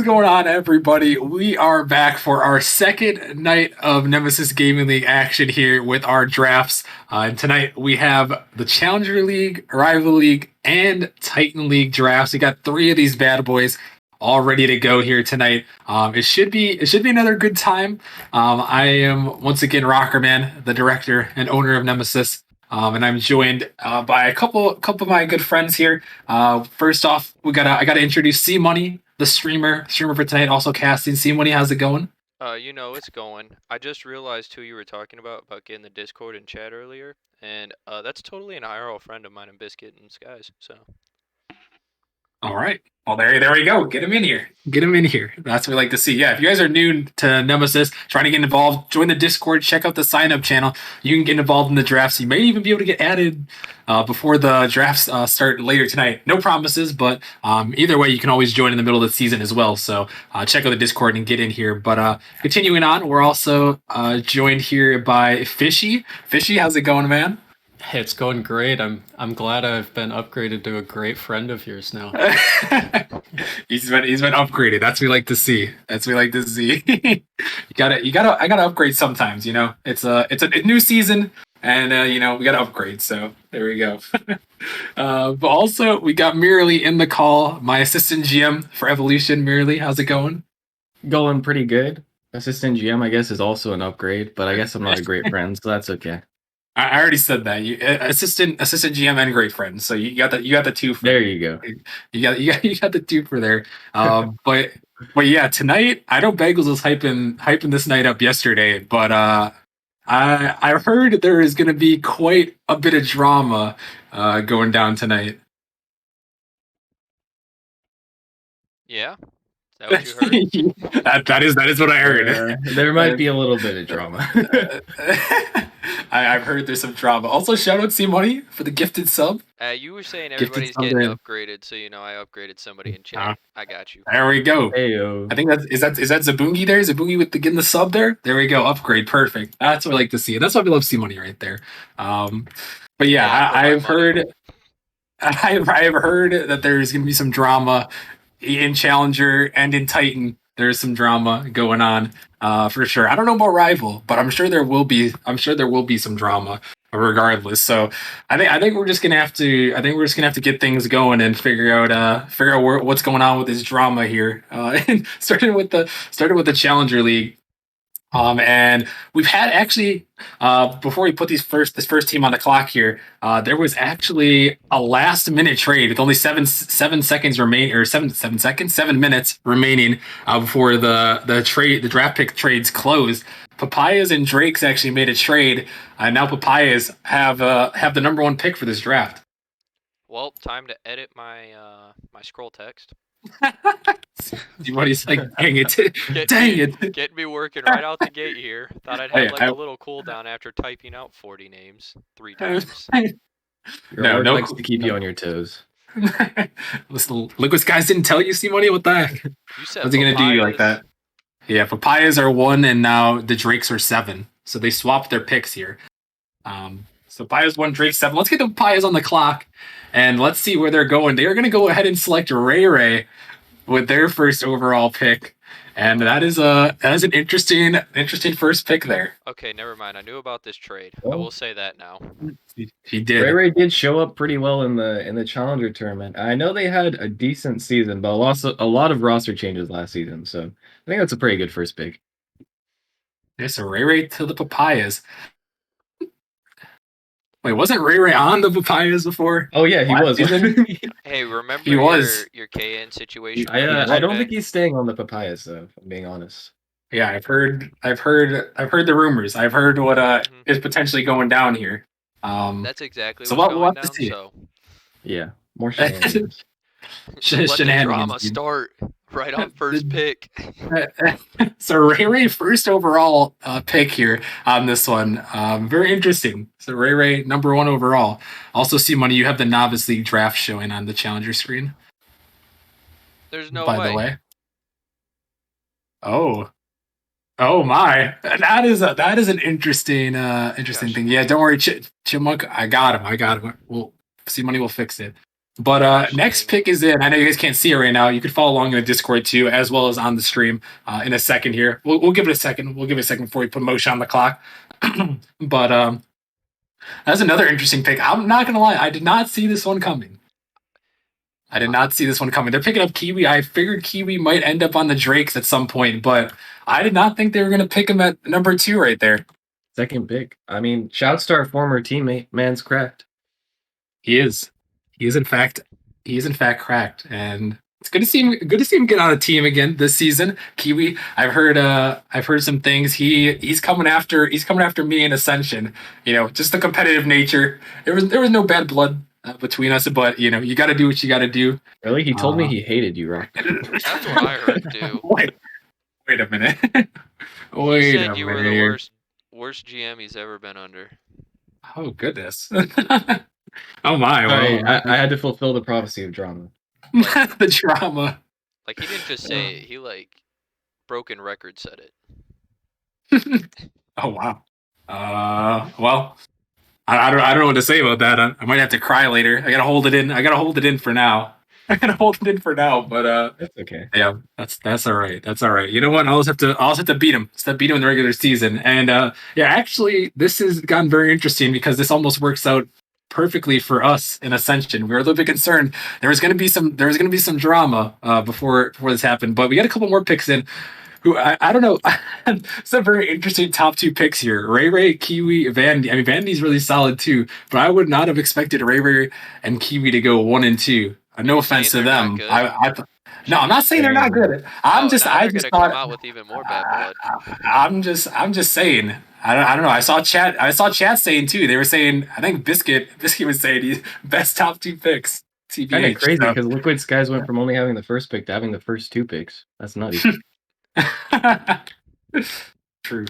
going on, everybody? We are back for our second night of Nemesis Gaming League action here with our drafts. And tonight we have the Challenger League, Rival League, and Titan League drafts. We got three of these bad boys all ready to go here tonight. It should be another good time. I am once again Rockerman, the director and owner of Nemesis. And I'm joined by a couple of my good friends here. First off, I gotta introduce C Money, the streamer for tonight, also casting. C Money, how's it going? It's going. I just realized who you were talking about getting the Discord and chat earlier, and that's totally an IRL friend of mine in Biscuit and Skies. So All right. Well, there we go. Get him in here. Get him in here. That's what we like to see. Yeah, if you guys are new to Nemesis, trying to get involved, join the Discord, check out the sign up channel. You can get involved in the drafts. You may even be able to get added before the drafts start later tonight. No promises, but either way, you can always join in the middle of the season as well. So check out the Discord and get in here. But continuing on, we're also joined here by Fishy. Fishy, how's it going, man? Hey, it's going great. I'm glad I've been upgraded to a great friend of yours now. he's been upgraded. That's what we like to see. I gotta upgrade sometimes, you know. It's a new season and we gotta upgrade, so there we go. But also we got Mirrorly in the call, my assistant GM for Evolution. Mirrorly, how's it going? Going pretty good. Assistant GM, I guess, is also an upgrade, but I guess I'm not a great friend, so that's okay. I already said that. You assistant GM and great friend. So you got the two. There you go. You got the two for there. But yeah, tonight I know Bagels was hyping this night up yesterday, but I heard there is going to be quite a bit of drama going down tonight. yeah, is that what you heard? that is what I heard. There might be a little bit of drama. I've heard there's some drama. Also, shout out C Money for the gifted sub. You were saying everybody's getting upgraded, so I upgraded somebody in chat. I got you. There we go. Heyo. I think is that Zabungi there? Zabungi with getting the sub there? There we go. Upgrade. Perfect. That's what I like to see. That's why we love C Money right there. But yeah, I've heard that there's gonna be some drama in Challenger and in Titan. There's some drama going on for sure. I don't know about Rival, but I'm sure there will be. Some drama regardless. So I think we're just gonna have to get things going and figure out what's going on with this drama here. Started with the Challenger League. And we've had actually before we put this first team on the clock here, there was actually a last minute trade with only 7 seconds remaining, or 7 minutes remaining before the draft pick trades closed. Papayas and Drakes actually made a trade, and now Papayas have the number one pick for this draft. Well, time to edit my my scroll text. Everybody's like, dang it. Get me working right out the gate here. Thought I'd have a little cooldown after typing out 40 names 3 times. No, likes to keep you on your toes. Listen, Liquid Skies didn't tell you, C Money? What the heck? What's he gonna do you like that? Yeah, Papayas are 1 and now the Drakes are 7. So they swapped their picks here. So Papayas 1, Drake 7. Let's get the Papayas on the clock and let's see where they're going. They are going to go ahead and select Ray with their first overall pick. And that is an interesting first pick there. Okay, never mind. I knew about this trade. I will say that now. He did. Ray did show up pretty well in the Challenger tournament. I know they had a decent season, but also a lot of roster changes last season. So I think that's a pretty good first pick. Yeah, so Ray to the Papayas. Wait, wasn't Ray on the Papayas before? Oh yeah, he was. Hey, remember your KN situation? I don't think he's staying on the Papayas, though, if I'm being honest. Yeah, I've heard the rumors. I've heard what is potentially going down here. That's exactly what's going down. So yeah, more shenanigans. Let the drama start right on first pick. So Ray first overall pick here on this one. Very interesting. So Ray number 1 overall. Also, C Money, you have the Novice League draft showing on the Challenger screen. There's no way. By the way. Oh my! That is an interesting thing. Yeah, don't worry, Chipmunk. I got him. Well, C Money will fix it. But Gosh next dang it. pick is in. I know you guys can't see it right now. You can follow along in the Discord too, as well as on the stream in a second here. We'll give it a second. We'll give it a second before we put motion on the clock. But that's another interesting pick. I'm not going to lie. I did not see this one coming. I did not see this one coming. They're picking up Kiwi. I figured Kiwi might end up on the Drakes at some point, but I did not think they were going to pick him at number 2 right there. Second pick. I mean, shouts to our former teammate, Man's Cracked. He is. He is in fact cracked, and it's good to see him. Good to see him get on a team again this season. Kiwi. I've heard some things. He's coming after me in Ascension. You know, just the competitive nature. There was no bad blood between us, but you know, you got to do what you got to do. Really? He told me he hated you, right? That's what I heard too. Wait a minute. He Wait said a you were minute the here. worst GM he's ever been under. Oh goodness. Oh my. Sorry, Well, I had to fulfill the prophecy of drama. the drama. Like he didn't just say it, he like broken record said it. Oh wow. Well, I don't know what to say about that. I might have to cry later. I gotta hold it in. I gotta hold it in for now. But That's okay. yeah, that's all right. That's all right. You know what? I'll just have to beat him. Just have to beat him in the regular season. And yeah, actually, this has gotten very interesting because this almost works out perfectly for us in Ascension. We were a little bit concerned there was going to be some drama before this happened, but we got a couple more picks in. Who I don't know. Some very interesting top 2 picks here. Ray, Kiwi, Vandy. I mean, Vandy's really solid too, but I would not have expected Ray and Kiwi to go 1 and 2. No offense to Saying they're not them. good? No, I'm not saying they're not good. Oh, now I they're just gonna come thought. out with even more bad blood. I'm just saying. I don't know. I saw chat saying too. They were saying. I think Biscuit was saying he's best top 2 picks. Kind of TBH. crazy So. because Liquid Skies went from only having the first pick to having the first 2 picks. That's nutty. True.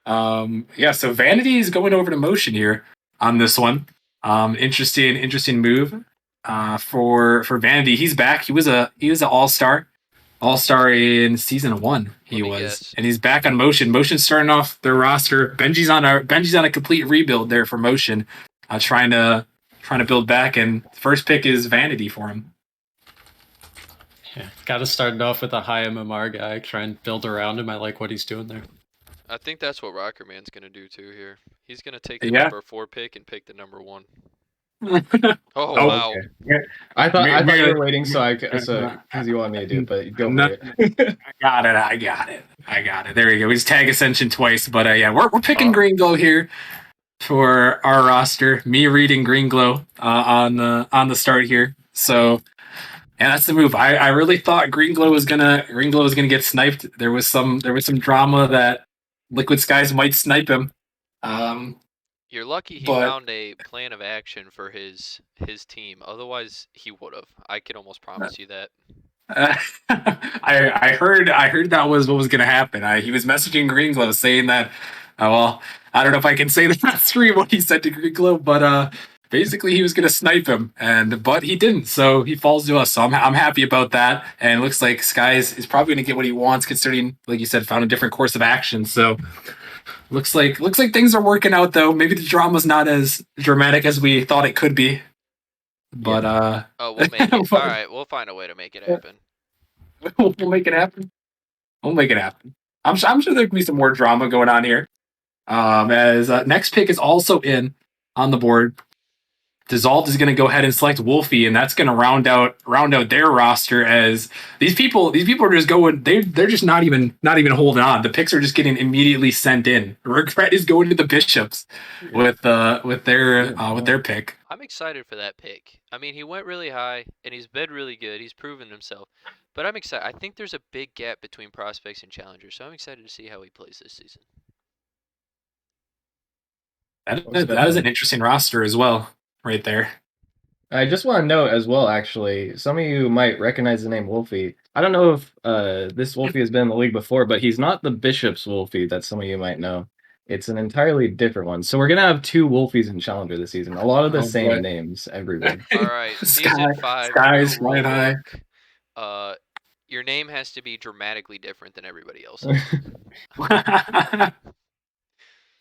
Yeah, so Vanity is going over to Motion here on this one. Interesting move for Vanity. He's back. He was an all-star in season 1. He was, guess. and he's back on Motion. Motion's starting off their roster. Benji's on a complete rebuild there for Motion, trying to build back. And first pick is Vanity for him. Yeah, got to start it off with a high MMR guy. Try and build around him. I like what he's doing there. I think that's what Rocker Man's gonna do too here. He's gonna take the Yeah. number 4 pick and pick the number 1. Oh, Wow. Okay. I thought you were waiting because No. you wanted me to do it, but go No. for it. I got it. There you go. We just tag Ascension twice, but yeah, we're picking Green Glow here for our roster. Me reading Green Glow on the start here. So yeah, that's the move. I really thought Green Glow was gonna get sniped. There was some drama that Liquid Skies might snipe him. You're lucky he But- found a plan of action for his team. Otherwise, he would have. I can almost promise you that. I heard that was what was going to happen. He was messaging Green Glow saying that. Well, I don't know if I can say that on stream what he said to Green Glow, but basically he was going to snipe him, but he didn't. So he falls to us. So I'm happy about that. And it looks like Skies is probably going to get what he wants, considering, like you said, found a different course of action. So looks like things are working out, though. Maybe the drama's not as dramatic as we thought it could be. But Oh, we'll make it. All right, we'll find a way to make it happen. we'll make it happen. I'm sure there could be some more drama going on here. As next pick is also in on the board. Dissolved is going to go ahead and select Wolfie, and that's going to round out their roster. As these people are just going, they're just not even holding on. The picks are just getting immediately sent in. Regret is going to the Bishops with their pick. I'm excited for that pick. I mean, he went really high, and he's been really good. He's proven himself. But I'm excited. I think there's a big gap between prospects and challengers, so I'm excited to see how he plays this season. That is an interesting roster as well, right there. I just want to note as well, actually, some of you might recognize the name Wolfie. I don't know if this Wolfie has been in the league before, but he's not the Bishop's Wolfie that some of you might know. It's an entirely different one. So we're going to have 2 Wolfies in Challenger this season. A lot of the same names everywhere. All right, season 5. Skies your rule flying book, your name has to be dramatically different than everybody else's.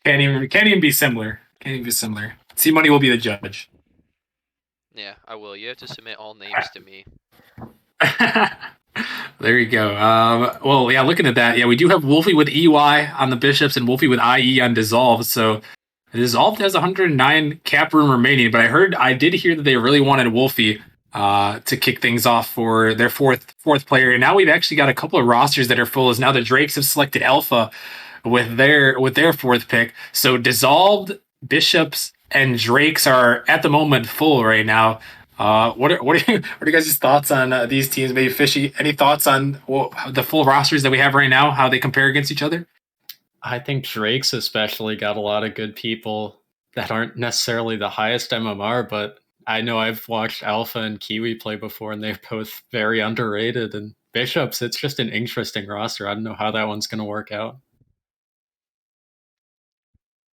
Can't even be similar. C Money will be the judge. Yeah, I will. You have to submit all names to me. There you go. Well, yeah, looking at that, yeah, we do have Wolfie with EY on the bishops and Wolfie with IE on Dissolved. So Dissolved has 109 cap room remaining, but I did hear that they really wanted Wolfie to kick things off for their fourth player. And now we've actually got a couple of rosters that are full. As now the Drakes have selected Alpha with their fourth pick. So Dissolved, Bishops, and Drakes are at the moment full right now. What are you guys' thoughts on these teams? Maybe Fishy, any thoughts on the full rosters that we have right now? How they compare against each other? I think Drake's especially got a lot of good people that aren't necessarily the highest MMR, but I know I've watched Alpha and Kiwi play before, and they're both very underrated. And Bishops, it's just an interesting roster. I don't know how that one's going to work out.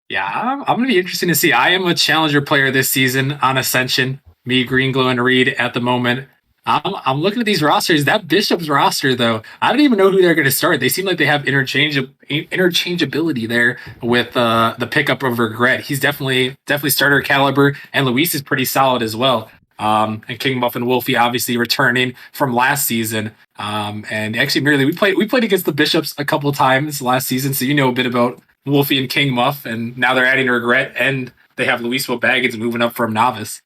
Yeah, I'm going to be interested to see. I am a challenger player this season on Ascension. Me, Green Glow, and Reed at the moment. I'm looking at these rosters. That Bishops roster, though, I don't even know who they're going to start. They seem like they have interchangeability there with the pickup of Regret. He's definitely starter caliber, and Luis is pretty solid as well. And King Muff and Wolfie obviously returning from last season. And actually, merely we played against the Bishops a couple times last season, so you know a bit about Wolfie and King Muff, and now they're adding Regret, and they have Luis Baggins moving up from novice.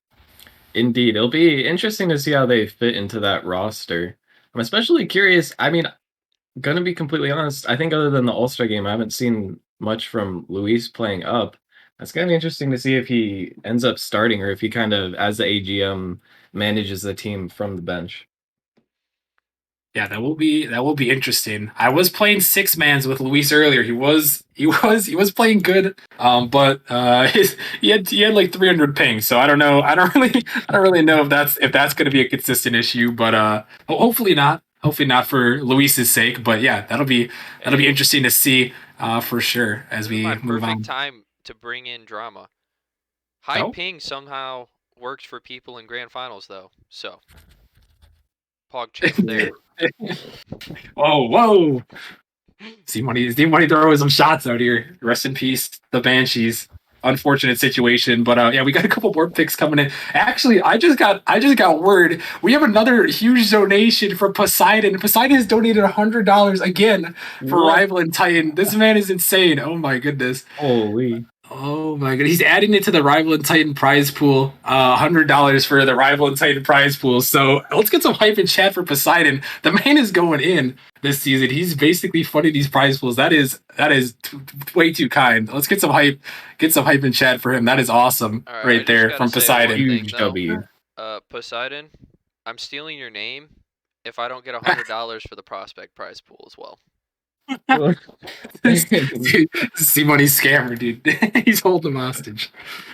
Indeed, it'll be interesting to see how they fit into that roster. I'm especially curious. I mean, gonna be completely honest, I think other than the All-Star game, I haven't seen much from Luis playing up. That's gonna be interesting to see if he ends up starting or if he kind of, as the AGM, manages the team from the bench. Yeah, that will be interesting. I was playing six mans with Luis earlier. He was playing good, but he had like 300 ping. So I don't know. I don't really know if that's going to be a consistent issue. But hopefully not. Hopefully not for Luis's sake. But yeah, that'll be interesting to see for sure as we move on. Perfect time to bring in drama. High Oh? ping somehow works for people in grand finals, though. So, PogChamp there. Whoa! See money throwing some shots out here. Rest in peace, the Banshees. Unfortunate situation, but yeah, we got a couple more picks coming in. Actually, I just got word we have another huge donation from Poseidon. Poseidon has donated $100 again for What? Rival and Titan. This man is insane. Oh my goodness. Holy. Oh my god, he's adding it to the Rival and Titan prize pool. $100 for the Rival and Titan prize pool. So let's get some hype in chat for Poseidon. The man is going in this season. He's basically funding these prize pools. That is way too kind. Let's get some hype. Get some hype in chat for him. That is awesome, All right there from Poseidon. Huge W. Poseidon, I'm stealing your name if I don't get $100 for the prospect prize pool as well. See money scammer, dude. He's holding him hostage.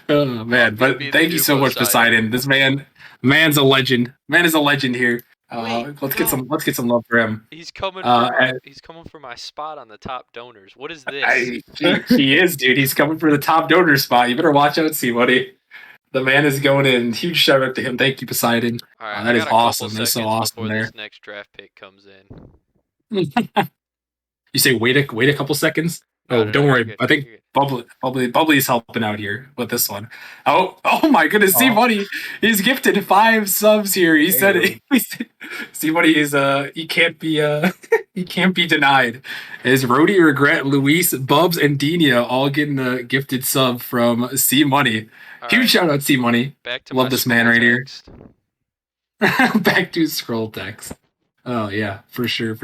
Oh man! But thank you so much, Poseidon. This man's a legend. Man is a legend here. Let's get some love for him. He's coming. He's coming for my spot on the top donors. What is this? He is, dude. He's coming for the top donor spot. You better watch out, see buddy. The man is going in. Huge shout out to him. Thank you, Poseidon. All right, that is awesome. That's so awesome there. This next draft pick comes in. You say wait a couple seconds. Oh, don't worry. I think Bubbly is helping out here with this one. Oh my goodness! See Money, he's gifted 5 subs here. He said, "See Money is he can't be he can't be denied." Is Rody, Regret, Luis, Bubs, and Dina all getting a gifted sub from C Money? Huge shout out C Money. Back to love this man right here. Back to scroll text. Oh yeah, for sure.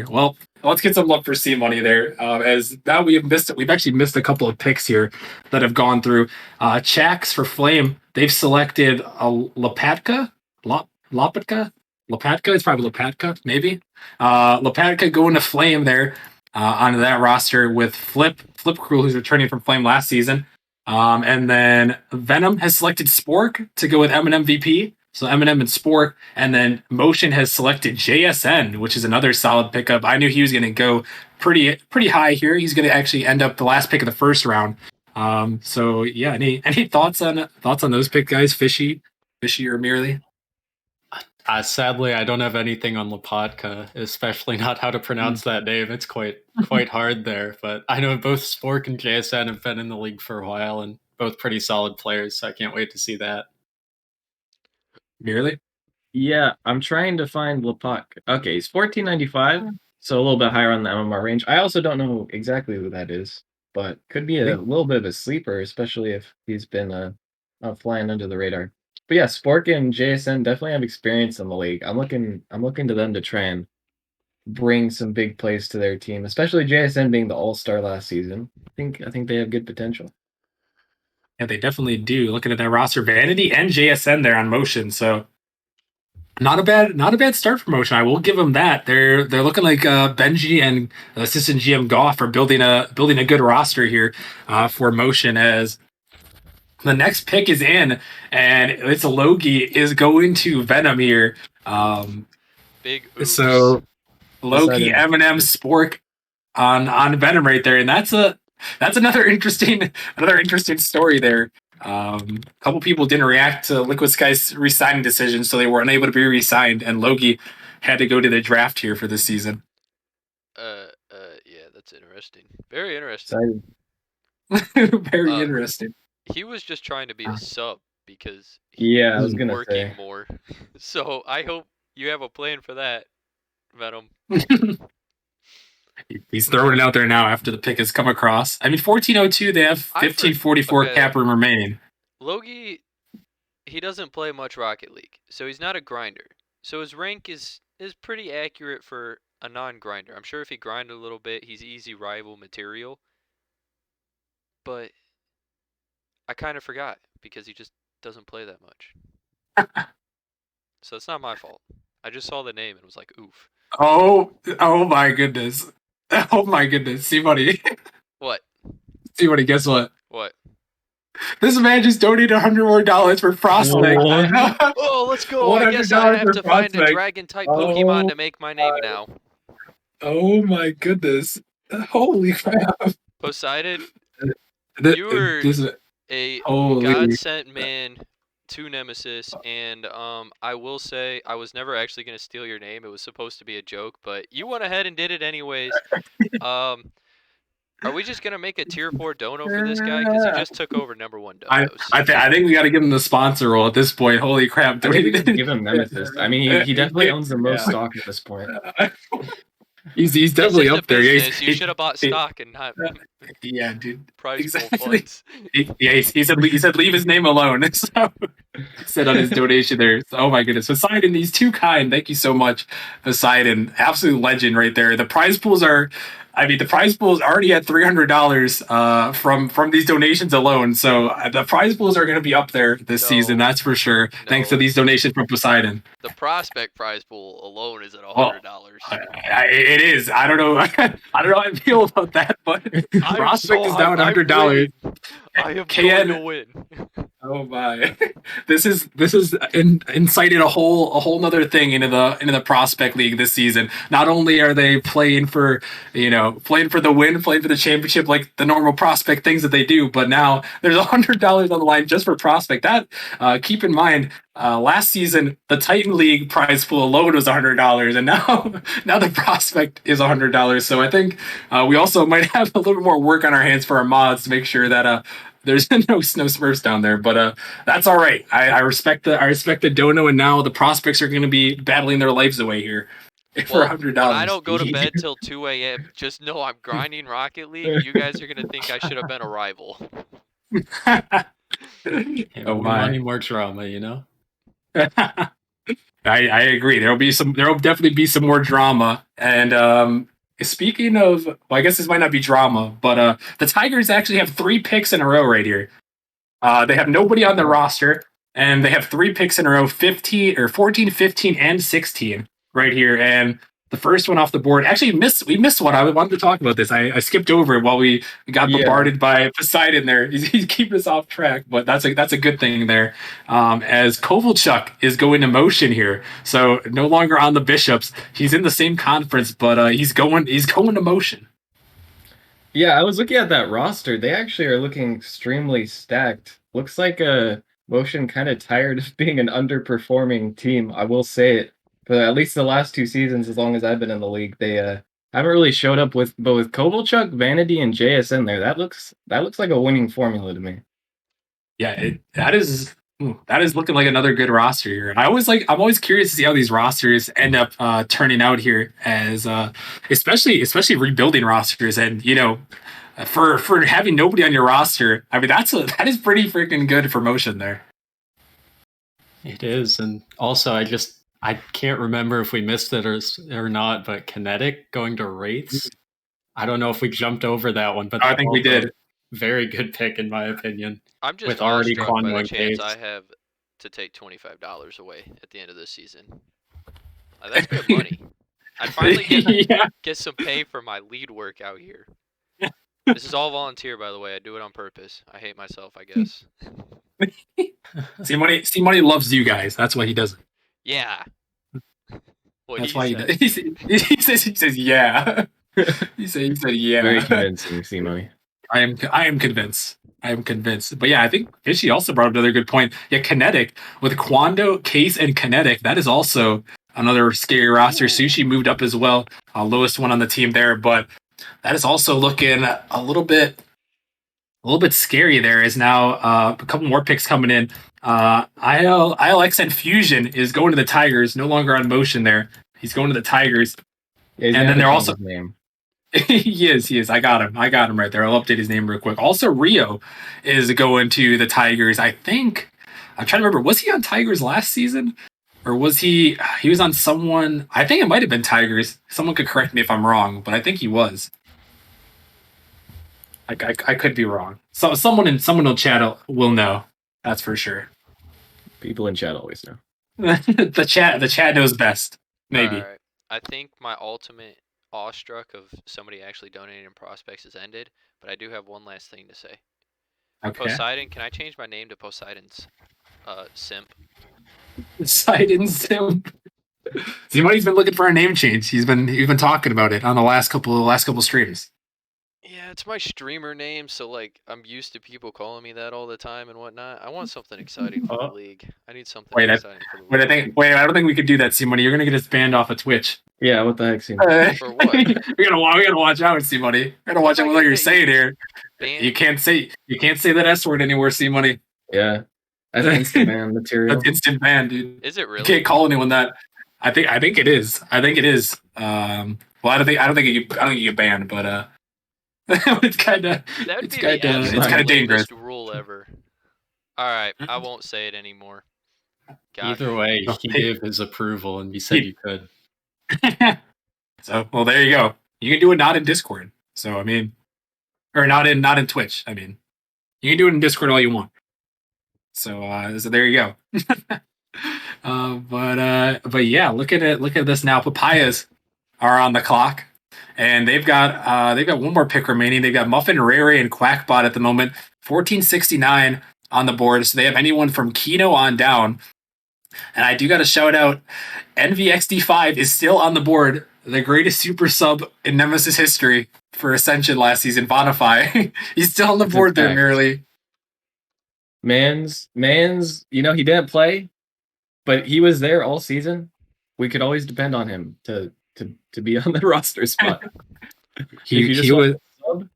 Well, let's get some love for C Money there. As now we've actually missed a couple of picks here that have gone through. Chax for Flame, they've selected a Lopatka. It's probably Lopatka, maybe. Lopatka going to Flame there onto that roster with Flip Cruel, who's returning from Flame last season. And then Venom has selected Spork to go with Eminem VP. So Eminem and Spork, and then Motion has selected JSN, which is another solid pickup. I knew he was going to go pretty high here. He's going to actually end up the last pick of the first round. So yeah, any thoughts on those pick guys, Fishy or Merely? Sadly, I don't have anything on Lopatka, especially not how to pronounce that name. It's quite hard there. But I know both Spork and JSN have been in the league for a while, and both pretty solid players. So I can't wait to see that. Really? Yeah, I'm trying to find Lepak. Okay, he's 1495, so a little bit higher on the MMR range. I also don't know exactly who that is, but could be a little bit of a sleeper, especially if he's been flying under the radar. But yeah, Spork and JSN definitely have experience in the league. I'm looking to them to try and bring some big plays to their team, especially JSN being the all-star last season. I think they have good potential. Yeah, they definitely do. Looking at that roster, Vanity and JSN there on motion, so not a bad start for motion. I will give them that. They're looking like Benji and assistant GM Goff are building a good roster here for motion as the next pick is in, and it's Logie is going to Venom here. Big oops. So Loki, Decided- Eminem, Spork on Venom right there, and that's another interesting story there. A couple people didn't react to Liquid Sky's re-signing decision, so they were unable to be re-signed, and Loki had to go to the draft here for this season. Yeah, that's interesting. Very interesting. decided- Very interesting. He was just trying to be a sub because Yeah, I was he's gonna working say. more. So I hope you have a plan for that, Venom. He's throwing it out there now after the pick has come across. I mean, 1402, they have 1544 okay. cap room remaining. Logie, he doesn't play much Rocket League, so he's not a grinder. So his rank is pretty accurate for a non-grinder. I'm sure if he grinded a little bit, he's easy rival material. But I kind of forgot because he just doesn't play that much. So it's not my fault. I just saw the name and was like, oof. Oh my goodness. Oh my goodness. See, buddy. What? See, buddy, guess what? What? This man just donated $100 more for Prospect. Oh, let's go. I guess I $100 have to for find a Prospect. dragon type Pokemon to make my name now. Oh my goodness. Holy crap. Poseidon, Th- you were this is- a holy. God-sent man to Nemesis, and I will say I was never actually going to steal your name. It was supposed to be a joke, but you went ahead and did it anyways. Are we just going to make a tier 4 dono for this guy? Because he just took over number 1 I donos. think we got to give him the sponsor role at this point. Holy crap. I think we could give him Nemesis. I mean, he definitely owns the most Yeah. stock at this point. He's This definitely is a up there. business. You should have bought stock and not Yeah, dude. prize pool Exactly. funds. He said leave his name alone. So said on his donation there. So, oh my goodness. Poseidon, he's too kind. Thank you so much, Poseidon. Absolute legend right there. The prize pools already at $300 from these donations alone. So the prize pools are going to be up there this No. season, that's for sure. Thanks to No. these donations from Poseidon. The prospect prize pool alone is at Well, $100. It is. I don't know. I don't know how I feel about that, but Prospect is down $100. I am KN going to win. Oh my! This is incited a whole nother thing into the prospect league this season. Not only are they playing for the win, playing for the championship like the normal prospect things that they do, but now there's $100 on the line just for prospect. That keep in mind. Last season, the Titan League prize pool alone was $100, and now the prospect is $100. So I think we also might have a little bit more work on our hands for our mods to make sure that there's no Smurfs down there, but that's all right. I respect the dono, and now the prospects are going to be battling their lives away here for Well, $100. when I don't go to bed till 2 a.m., just know I'm grinding Rocket League. You guys are going to think I should have been a rival. More money, more drama, you know? I agree. There'll definitely be some more drama. And speaking of, well, I guess this might not be drama, but the Tigers actually have 3 picks in a row right here. They have nobody on the roster, and they have 3 picks in a row, 14, 15, and 16 right here. And the first one off the board, actually we missed one. I wanted to talk about this. I skipped over it while we got bombarded by Poseidon there. He's keeping us off track, but that's a good thing there. As Kovalchuk is going to motion here, so no longer on the Bishops. He's in the same conference, but he's going to motion. Yeah, I was looking at that roster. They actually are looking extremely stacked. Looks like Motion kind of tired of being an underperforming team. I will say it. But at least the last 2 seasons, as long as I've been in the league, they haven't really showed up with Kovalchuk, Vanity, and JSN there. That looks like a winning formula to me. Yeah, that is Ooh, that is looking like another good roster here. I'm always curious to see how these rosters end up turning out here, as especially rebuilding rosters, and for having nobody on your roster. I mean, that is pretty freaking good promotion there. It is, and also I can't remember if we missed it or not, but Kinetic going to Wraiths. I don't know if we jumped over that one, but I think we did. Very good pick in my opinion. I'm just With already awestruck by the Quanwang chance Case. I have to take $25 away at the end of this season. That's good money. I'd finally get some pay for my lead work out here. This is all volunteer, by the way. I do it on purpose. I hate myself, I guess. See money loves you guys. That's why he does it. Yeah. That's why he does. He says yeah. he said yeah. Very convincing, see money. I am convinced. But yeah, I think Fishy also brought up another good point. Yeah, Kinetic with Quando, Case, and Kinetic. That is also another scary roster. Sushi moved up as well, lowest one on the team there, but that is also looking a little bit scary. There is now a couple more picks coming in. ILX and Fusion is going to the Tigers, no longer on motion there. He's going to the Tigers. Yeah, and then they're also his name. he is. I got him right there. I'll update his name real quick. Also, Rio is going to the Tigers. I think I'm trying to remember. Was he on Tigers last season, or was he? He was on someone. I think it might have been Tigers. Someone could correct me if I'm wrong, but I think he was. I could be wrong. So someone in chat will know. That's for sure. People in chat always know. the chat knows best. Maybe. All right. I think my ultimate awestruck of somebody actually donating in prospects has ended, but I do have one last thing to say. Okay. Poseidon, can I change my name to Poseidon's simp? Poseidon's simp. See, he's been looking for a name change. He's been talking about it on the last couple streams. Yeah, it's my streamer name, so like I'm used to people calling me that all the time and whatnot. I want something exciting for the league. I need something exciting for the league. I don't think we could do that, C-Money. You're gonna get us banned off of Twitch. Yeah, what the heck, C-Money? For what? we gotta watch out, C-Money. We gotta watch out with what you're saying here. You can't say that S word anymore, C-Money. Yeah, that's instant ban material. That's instant ban, dude. Is it really? You can't call anyone that. I think it is. Well, I don't think you get banned, but it's kind of dangerous. Rule ever. All right, I won't say it anymore. Gosh. Either way, he gave his approval, and you said you could. So, well, there you go. You can do it not in Discord. So, I mean, or not in Twitch. I mean, you can do it in Discord all you want. So there you go. But yeah, look at this now. Papayas are on the clock. And they've got one more pick remaining. They've got Muffin, Rare, and Quackbot at the moment. 1469 on the board. So they have anyone from Kino on down. And I do got to shout out, NVXD5 is still on the board. The greatest super sub in Nemesis history for Ascension last season, Bonify. He's still on the board there, merely. Mans, he didn't play, but he was there all season. We could always depend on him to be on the roster spot. he was sub,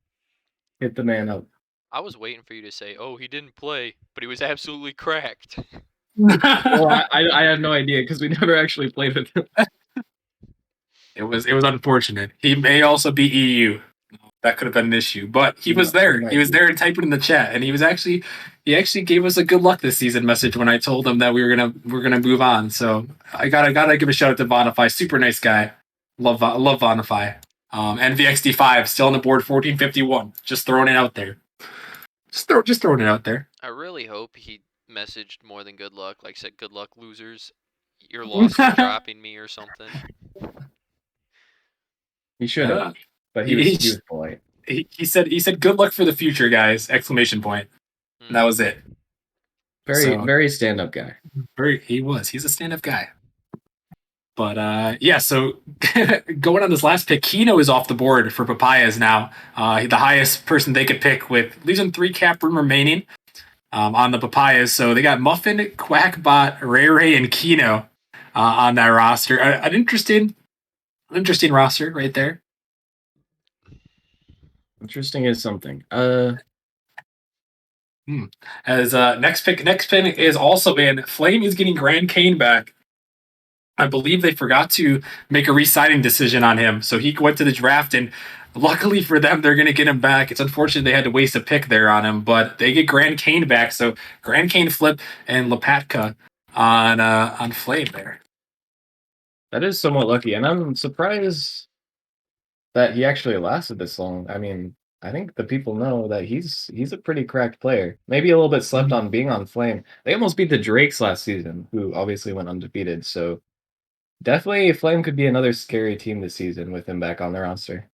hit the man up. I was waiting for you to say, "Oh, he didn't play, but he was absolutely cracked." Well, I have no idea because we never actually played with him. It was unfortunate. He may also be EU. That could have been an issue, but he was there. He was there typing in the chat, and he actually gave us a good luck this season message when I told him that we were gonna move on. So I gotta give a shout out to Bonify. Super nice guy. Love Bonify. NVXD5 still on the board. 1451. Just throwing it out there. Just throwing it out there. I really hope he messaged more than good luck. Like said, good luck, losers. Your loss is dropping me or something. He should have, but he was polite. He said good luck for the future, guys! Exclamation point. And that was it. Very stand-up guy. He's a stand-up guy. But yeah, so going on this last pick, Kino is off the board for Papayas now. The highest person they could pick with leaves them 3 cap room remaining on the Papayas. So they got Muffin, Quackbot, Ray, and Kino on that roster. An interesting roster right there. Interesting is something. As next pick is also in. Flame is getting Grand Kane back. I believe they forgot to make a re-signing decision on him, so he went to the draft, and luckily for them, they're going to get him back. It's unfortunate they had to waste a pick there on him, but they get Grand Kane back, so Grand Kane flip and Lopatka on Flame there. That is somewhat lucky, and I'm surprised that he actually lasted this long. I mean, I think the people know that he's a pretty cracked player. Maybe a little bit slept on being on Flame. They almost beat the Drakes last season, who obviously went undefeated. So definitely, Flame could be another scary team this season with him back on the roster.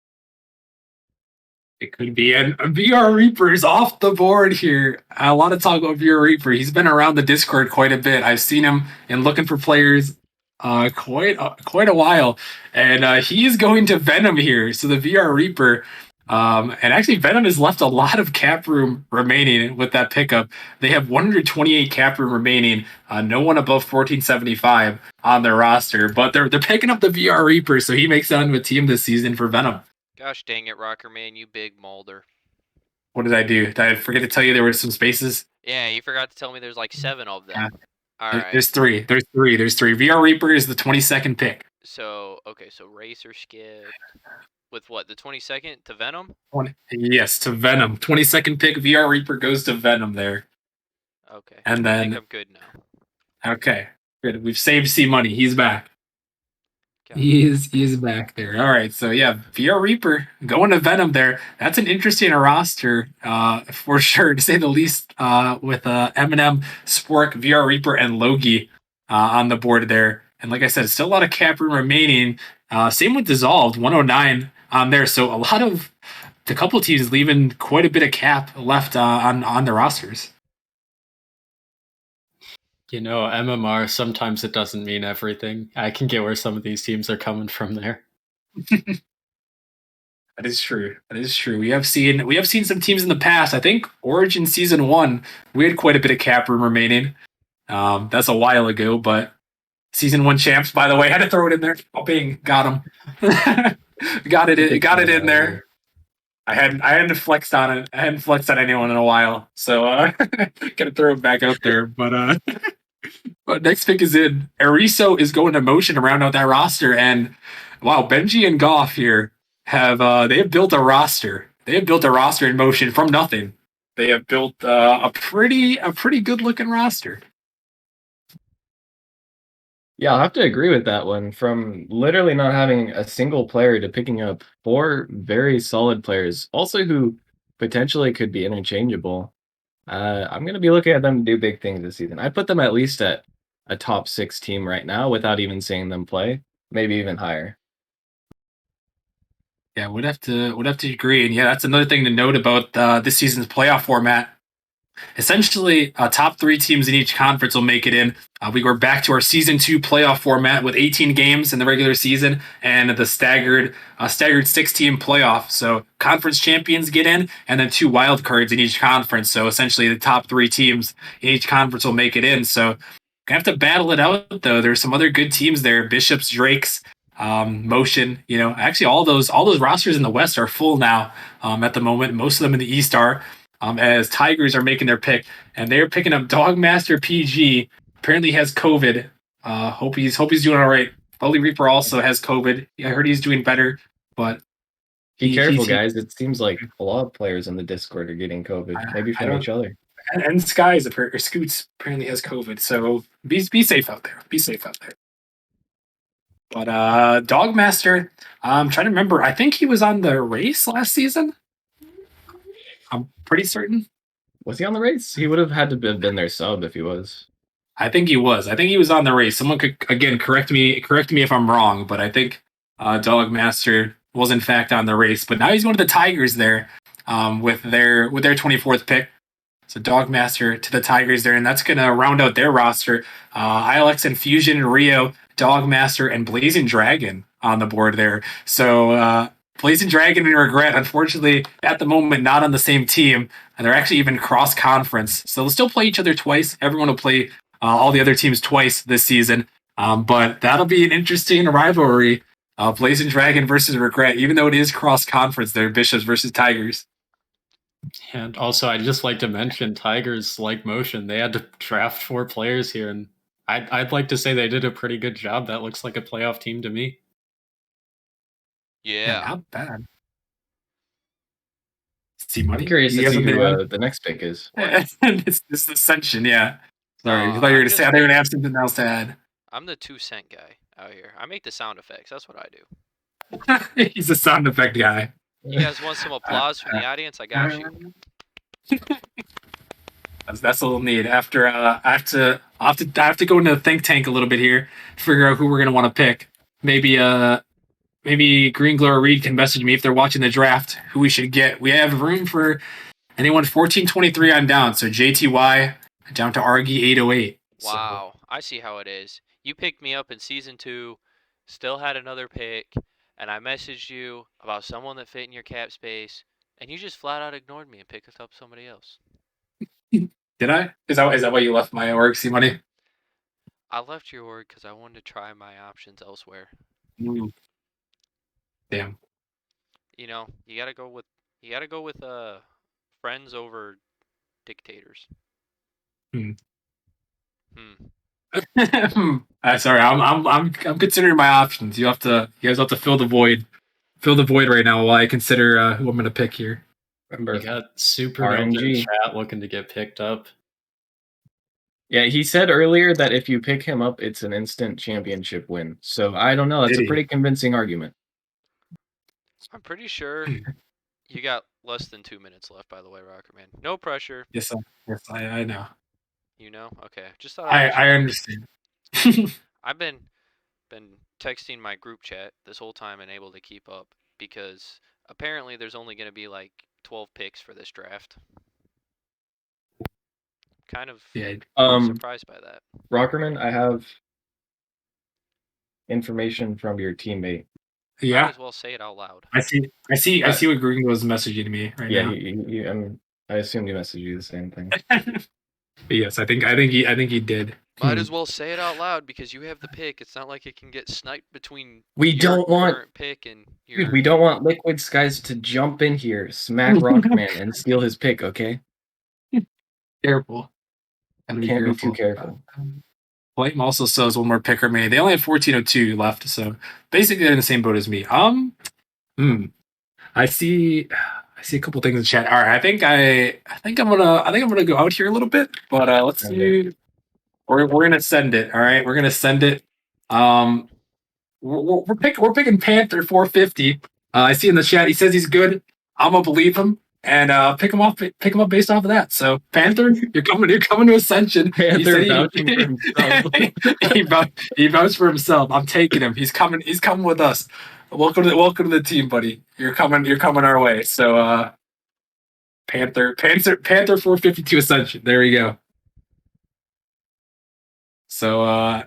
It could be. And VR Reaper is off the board here. A lot of talk about VR Reaper. He's been around the Discord quite a bit. I've seen him in looking for players quite a while. And he is going to Venom here. So the VR Reaper. And actually, Venom has left a lot of cap room remaining with that pickup. They have 128 cap room remaining. No one above 1475 on their roster. But they're picking up the VR Reaper, so he makes it onto a team this season for Venom. Gosh dang it, Rocker Man, you big Mulder. What did I do? Did I forget to tell you there were some spaces? Yeah, you forgot to tell me there's like 7 of them. Yeah. All right. There's three. VR Reaper is the 22nd pick. So, okay, so Racer skipped. With what, the 22nd to Venom? Yes, to Venom. 22nd pick, VR Reaper goes to Venom there. Okay. And I then, think I'm good now. okay, good. We've saved C money. He's back. God. He is back there. All right, so yeah, VR Reaper going to Venom there. That's an interesting roster, for sure, to say the least. With Eminem, Spork, VR Reaper, and Logi on the board there. And like I said, still a lot of cap room remaining. Same with Dissolved, 109 on there. So a couple of teams leaving quite a bit of cap left on the rosters. You know, MMR, sometimes it doesn't mean everything. I can get where some of these teams are coming from there. That is true. We have seen some teams in the past. I think Origin Season 1, we had quite a bit of cap room remaining. That's a while ago, but Season 1 champs, by the way, had to throw it in there. Oh, bing, got him. got it in there. I hadn't flexed on it. I hadn't flexed on anyone in a while, so gotta throw it back out there. But next pick is in. Eriso is going to motion to round out that roster, and wow, Benji and Goff here they have built a roster. They have built a roster in motion from nothing. They have built a pretty good looking roster. Yeah, I'll have to agree with that one. From literally not having a single player to picking up 4 very solid players, also who potentially could be interchangeable. I'm going to be looking at them do big things this season. I put them at least at a top 6 team right now without even seeing them play, maybe even higher. Yeah, would have to agree. And yeah, that's another thing to note about this season's playoff format. Essentially, top 3 teams in each conference will make it in. We were back to our Season 2 playoff format with 18 games in the regular season and the staggered 6-team playoff. So conference champions get in, and then 2 wild cards in each conference. So essentially, the top 3 teams in each conference will make it in. So gonna have to battle it out, though. There's some other good teams there: Bishops, Drakes, Motion. You know, actually, all those rosters in the West are full now at the moment. Most of them in the East are. As Tigers are making their pick, and they're picking up Dogmaster PG. Apparently has COVID. Hope he's doing all right. Holy Reaper also has COVID. I heard he's doing better, but be careful, guys. It seems like a lot of players in the Discord are getting COVID, maybe from each other. And Scoots apparently has COVID, so be safe out there. Be safe out there. But Dogmaster, I'm trying to remember. I think he was on the race last season. I'm pretty certain. Was he on the race? He would have had to have been their sub if he was. I think he was. I think he was on the race. Someone could again correct me if I'm wrong, but I think Dogmaster was in fact on the race. But now he's going to the Tigers there with their 24th pick. So Dogmaster to the Tigers there, and that's going to round out their roster. ILX and Fusion and Rio, Dogmaster, and Blazing Dragon on the board there. So Blazing Dragon and Regret, unfortunately, at the moment, not on the same team. And they're actually even cross-conference. So they'll still play each other twice. Everyone will play all the other teams twice this season. But that'll be an interesting rivalry. Blazing Dragon versus Regret, even though it is cross-conference, they're Bishops versus Tigers. And also, I'd just like to mention Tigers like motion. They had to draft 4 players here, and I'd like to say they did a pretty good job. That looks like a playoff team to me. Yeah, Yeah. not bad. See I'm money. curious You to guys see want who to the next pick is. add? This Ascension, yeah. Sorry, I thought you were I'm gonna say. I just thought you were gonna have something else to add. I'm the 2 cent guy out here. I make the sound effects. That's what I do. He's a sound effect guy. You guys want some applause from the audience? I got you. That's a little neat. After I have to go into the think tank a little bit here, figure out who we're gonna want to pick. Maybe Green Glow or Reed can message me if they're watching the draft who we should get. We have room for anyone 1423 on down. So JTY down to Argy 808. Wow, I see how it is. You picked me up in season 2, still had another pick, and I messaged you about someone that fit in your cap space, and you just flat out ignored me and picked up somebody else. Did I? Is that why you left my org? See money? I left your org because I wanted to try my options elsewhere. Damn. You know, you gotta go with friends over dictators. Hmm. Hmm. Sorry, I'm considering my options. You guys have to fill the void. Fill the void right now while I consider who I'm gonna pick here. Remember, You got Supernova in RNG. chat looking to get picked up. Yeah, he said earlier that if you pick him up, it's an instant championship win. So I don't know. That's Did a he? pretty convincing argument. I'm pretty sure you got less than 2 minutes left, by the way, Rockerman. No pressure. Yes, I know. You know? Okay. Just thought I'd let you I know. understand. I've been texting my group chat this whole time and able to keep up because apparently there's only going to be like 12 picks for this draft. Kind of Yeah. surprised by that. Rockerman, I have information from your teammate. Might Yeah. as well say it out loud. I see what Green was messaging to me right Yeah, now. I assume he messaged you the same thing. But yes, I think he did. Might as well say it out loud because you have the pick. It's not like it can get sniped between We your don't want- current pick and your. Dude, we don't want Liquid Skies to jump in here, smack Rockman, and steal his pick, okay? Careful. Gotta Can't be too careful. Flame also sells one more pick remaining. They only have 1402 left, so basically they're in the same boat as me. I see a couple things in chat. All right, I think I'm gonna go out here a little bit, but let's do. We're gonna send it. All right, we're gonna send it. We're picking Panther 450. I see in the chat he says he's good. I'm gonna believe him and pick him up based off of that. So Panther, you're coming to Ascension. Panther vouching for himself. he vouched for himself. I'm taking him. He's coming with us. Welcome to the team, buddy. You're coming our way. So Panther 452 Ascension. There we go. So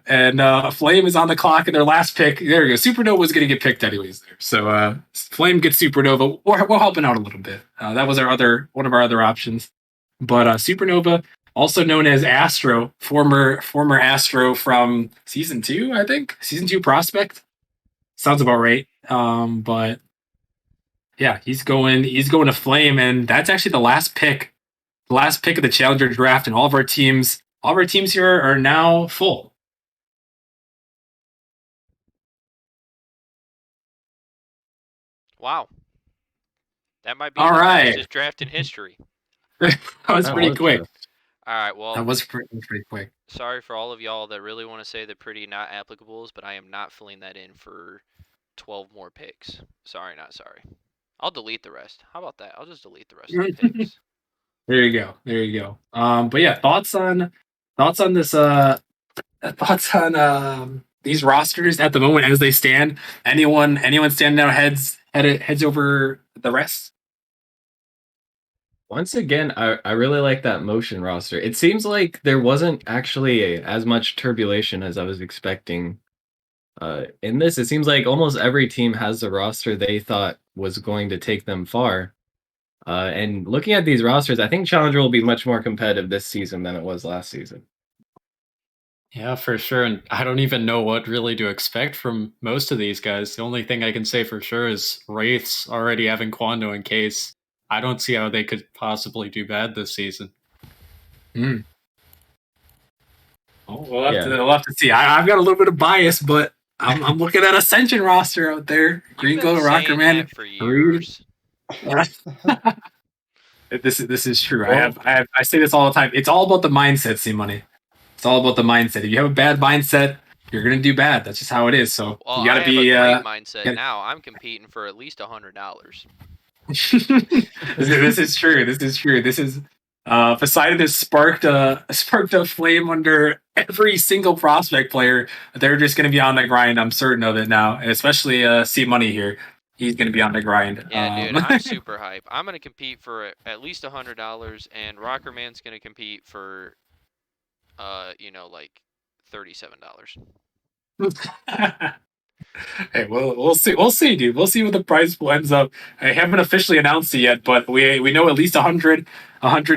Flame is on the clock in their last pick. There we go. Supernova was going to get picked anyways there. So Flame gets Supernova. We're helping out a little bit. That was one of our other options. But Supernova, also known as Astro, former Astro from season 2, I think. Season 2 prospect. Sounds about right. But yeah, he's going to Flame, and that's actually the last pick of the Challenger draft, and all of our teams here are now full. Wow. That might be All the right. fastest draft in history. That was pretty quick. All right, well, That was pretty quick. sorry for all of y'all that really want to say they're pretty not applicables, but I am not filling that in for 12 more picks. Sorry, not sorry. I'll delete the rest. How about that? I'll just delete the rest of the picks. There you go. But yeah, thoughts on this thoughts on these rosters at the moment as they stand. Anyone standing out heads over the rest? Once again, I really like that motion roster. It seems like there wasn't actually as much turbulation as I was expecting. In this, it seems like almost every team has the roster they thought was going to take them far. And looking at these rosters, I think Challenger will be much more competitive this season than it was last season. Yeah, for sure. And I don't even know what really to expect from most of these guys. The only thing I can say for sure is Wraith's already having Quando in case. I don't see how they could possibly do bad this season. Well, we'll have to see. I've got a little bit of bias, but I'm looking at Ascension roster out there. Green You've Glow, been Rocker saying Man, that for Reed. years. This is true. Well- I say this all the time. It's all about the mindset, see money. It's all about the mindset. If you have a bad mindset, you're gonna do bad. That's just how it is. So Well, you gotta I have be. a great mindset gotta- now. I'm competing for at least $100. This is true. This is true. This is Poseidon has sparked a flame under every single prospect player. They're just going to be on the grind. I'm certain of it now, and especially C Money here. He's going to be on the grind. Yeah, dude, I'm super hype. I'm gonna compete for at least $100, and Rocker Man's gonna compete for, like $37. Hey, we'll see. We'll see, dude. We'll see what the prize pool ends up. I haven't officially announced it yet, but we know at least 100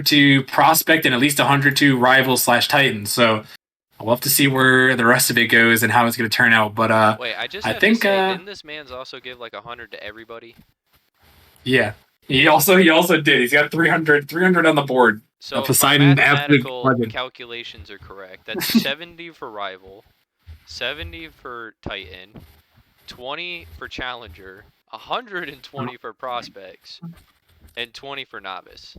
to prospect, and at least 100 to rival / Titan. So we'll have to see where the rest of it goes and how it's going to turn out. But Wait, I just I have think to say, didn't this man's also give like 100 to everybody? yeah, he also did. He's got 300 on the board. So if my Poseidon, mathematical absolute legend. calculations are correct, that's 70 for rival, 70 for Titan, 20 for challenger, 120 for prospects, and 20 for novice.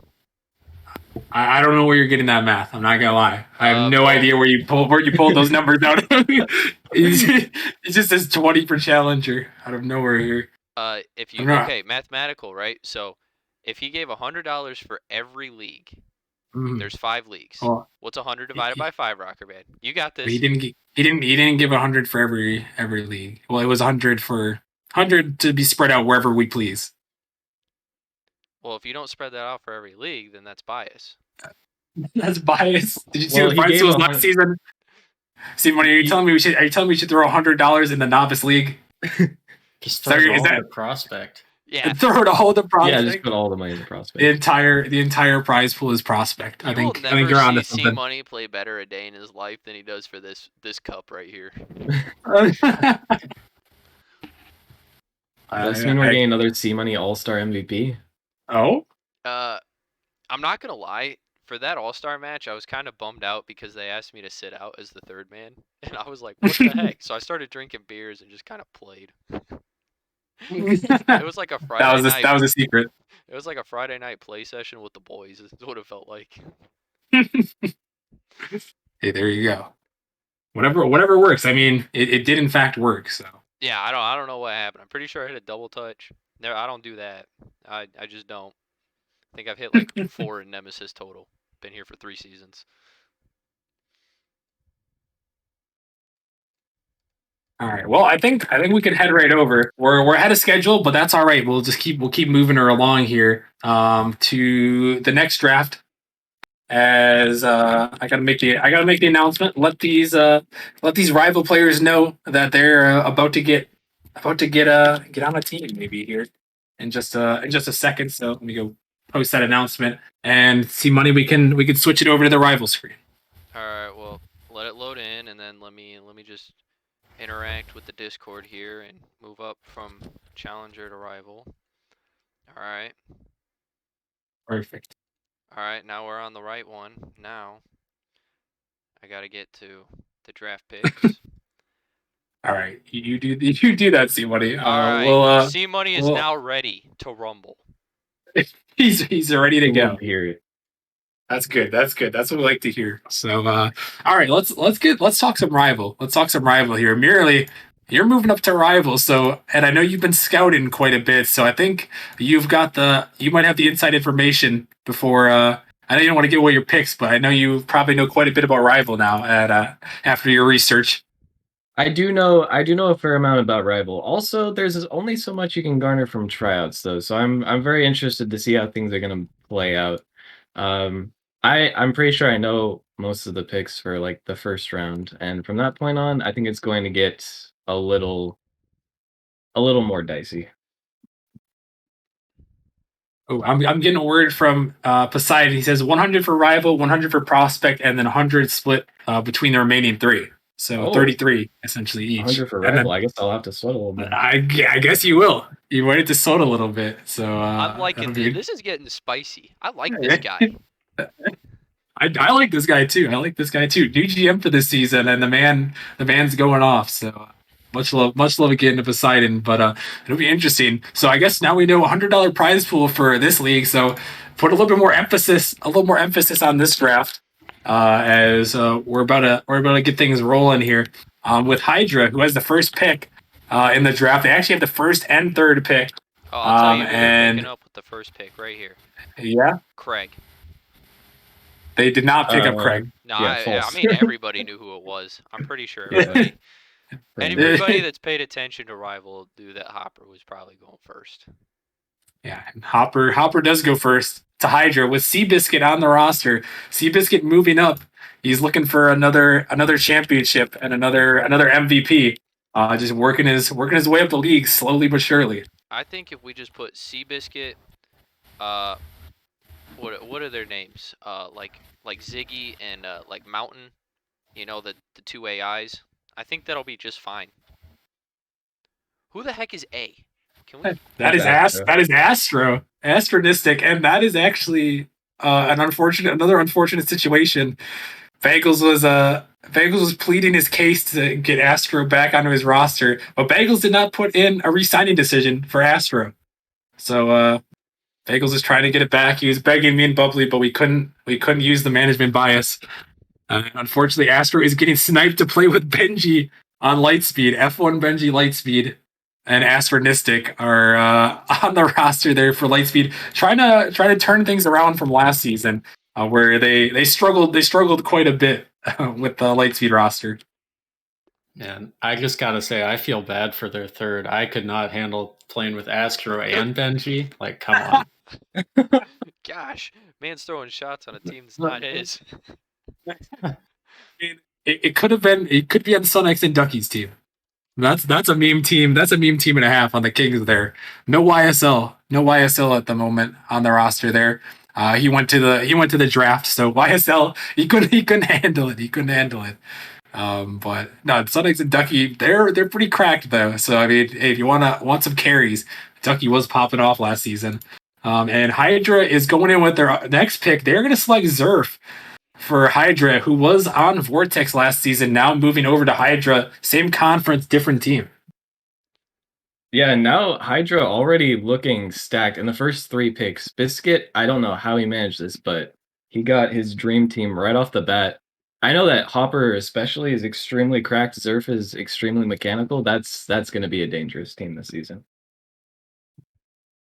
I don't know where you're getting that math. I'm not gonna lie. I have no Well- idea where you pulled those numbers out. It just says 20 for challenger out of nowhere here. If you I'm not- okay, mathematical, right? So if he gave $100 for every league, there's 5 leagues. Oh, What's 100 divided by 5, Rocker Man? You got this. he didn't give 100 for every league. Well, it was 100 to be spread out wherever we please. Well, if you don't spread that out for every league, then that's bias. That's bias. Did you see Well, the he prize gave was 100 last season? See, money. Are you telling me we should throw $100 in the novice league? Just Sorry, throw is it all that- in the prospect. Yeah. And throw it all the Yeah, prospect. just put all the money in the prospect. The entire prize pool is prospect. I You will think never you're on to see something. Money play better a day in his life than he does for this cup right here. Does this mean we're getting another C Money All Star MVP? Oh, I'm not gonna lie. For that All-Star match, I was kind of bummed out because they asked me to sit out as the third man, and I was like, "What the heck?" So I started drinking beers and just kind of played. It was like a Friday night. that was a secret. It was like a Friday night play session with the boys. Is what it felt like. Hey, there you go. Whatever works. I mean, it did in fact work. So Yeah, I don't know what happened. I'm pretty sure I hit a double touch. No, I don't do that. I just don't. I think I've hit like 4 in Nemesis total. Been here for 3 seasons. all right. Well, I think we can head right over. We're ahead of schedule, but that's all right. We'll keep moving her along here to the next draft. As I gotta make the announcement. Let these rival players know that they're about to get on a team maybe here in just a second. So let me go post that announcement and see money. We can switch it over to the rival screen. All right, well, let it load in, and then let me just interact with the Discord here and move up from challenger to rival. All right. Perfect. All right, now we're on the right one. Now I got to get to the draft picks. All right, you do that, see money. All right, We'll, C Money is we'll- now ready to rumble. he's ready to go. Period. That's good. That's what we like to hear. So, all right, let's talk some rival. Let's talk some rival here. Merely, you're moving up to rival. So, and I know you've been scouting quite a bit. So I think you might have the inside information before. I know you don't want to give away your picks, but I know you probably know quite a bit about rival now. After your research. I do know a fair amount about Rival. Also, there's only so much you can garner from tryouts, though. So I'm very interested to see how things are going to play out. I'm pretty sure I know most of the picks for like the first round, and from that point on, I think it's going to get a little more dicey. Oh, I'm getting a word from Poseidon. He says 100 for rival, 100 for prospect, and then 100 split between the remaining 3. So Oh, 33 essentially each. 100 for And rival. then I guess I'll have to sweat a little bit. I guess you will. You waited to sort a little bit, so I'm that'll liking be. this. This is getting spicy. I like this guy. I like this guy too. I like this guy too. New GM for this season, and the man's going off. So much love again to Poseidon. But it'll be interesting. So I guess now we know $100 prize pool for this league. So put a little more emphasis on this draft, as we're about to get things rolling here, with Hydra, who has the first pick in the draft. They actually have the first and third pick. Oh, I'll tell you who they're And picking up with the first pick right here. yeah, Craig. they did not pick up Craig. No, Yeah, I false. mean everybody knew who it was. I'm pretty sure Yeah. everybody. Pretty much. Anybody that's paid attention to Rival knew that Hopper was probably going first. Yeah, and Hopper does go first to Hydra with Seabiscuit on the roster. Seabiscuit moving up. He's looking for another championship and another MVP. Just working his way up the league slowly but surely. I think if we just put Seabiscuit, what are their names? Like Ziggy and like Mountain, you know, the two AIs. I think that'll be just fine. Who the heck is A? Can we? That is Astro, Astronistic, and that is actually another unfortunate situation. Bagels was pleading his case to get Astro back onto his roster, but Bagels did not put in a re-signing decision for Astro. So Bagels is trying to get it back. He was begging me and Bubbly, but we couldn't use the management bias. Unfortunately, Astro is getting sniped to play with Benji on Lightspeed. F1 Benji Lightspeed and Astronistic are on the roster there for Lightspeed, trying to turn things around from last season, where they struggled quite a bit with the Lightspeed roster. And I just gotta say, I feel bad for their third. I could not handle playing with Astro and Benji. Like, come on. Gosh, man's throwing shots on a team that's not his. It could be on Sun X and Ducky's team. That's a meme team. That's a meme team and a half on the Kings there. No YSL at the moment on the roster there. He went to the draft, so YSL he couldn't handle it. But no, Sun X and Ducky, they're pretty cracked though. So I mean, if you want some carries, Ducky was popping off last season. And Hydra is going in with their next pick. They're going to select Zerf for Hydra, who was on Vortex last season, now moving over to Hydra. Same conference, different team. Yeah, and now Hydra already looking stacked. In the first 3 picks, Biscuit, I don't know how he managed this, but he got his dream team right off the bat. I know that Hopper especially is extremely cracked. Zerf is extremely mechanical. That's going to be a dangerous team this season.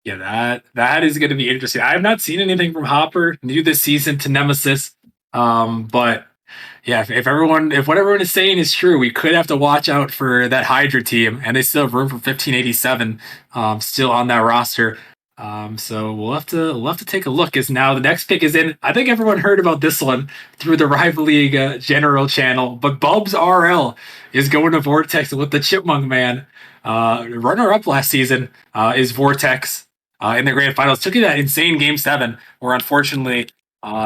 Yeah, that is going to be interesting. I have not seen anything from Hopper new this season to Nemesis. But yeah, if what everyone is saying is true, we could have to watch out for that Hydra team, and they still have room for 1587 still on that roster. So we'll have to take a look, as now the next pick is in. I think everyone heard about this one through the Rival League general channel, but Bubs RL is going to Vortex with the Chipmunk Man. Runner up last season is Vortex in the grand finals. Took you that insane Game 7, where unfortunately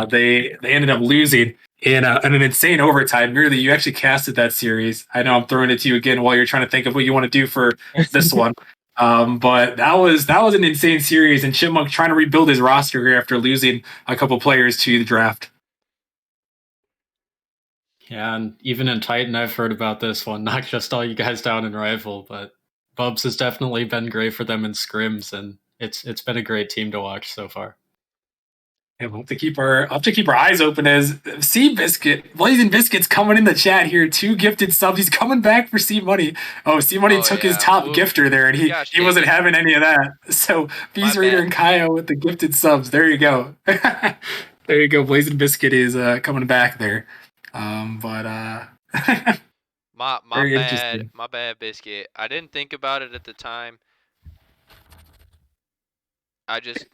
they ended up losing in an insane overtime. Nearly, you actually casted that series. I know I'm throwing it to you again while you're trying to think of what you want to do for this one. But that was an insane series, and Chipmunk trying to rebuild his roster here after losing a couple players to the draft. Yeah, and even in Titan, I've heard about this one. Not just all you guys down in Rival, but Bubs has definitely been great for them in scrims, and it's been a great team to watch so far. Yeah, we'll have to keep our eyes open as Seabiscuit, Blazing Biscuits coming in the chat here. 2 gifted subs. He's coming back for C Money. Oh, C Money took his top gifter there, and he wasn't having any of that. So Beast Raider and Kyle with the gifted subs. There you go. There you go. Blazing Biscuit is coming back there. My bad, Biscuit. I didn't think about it at the time. I just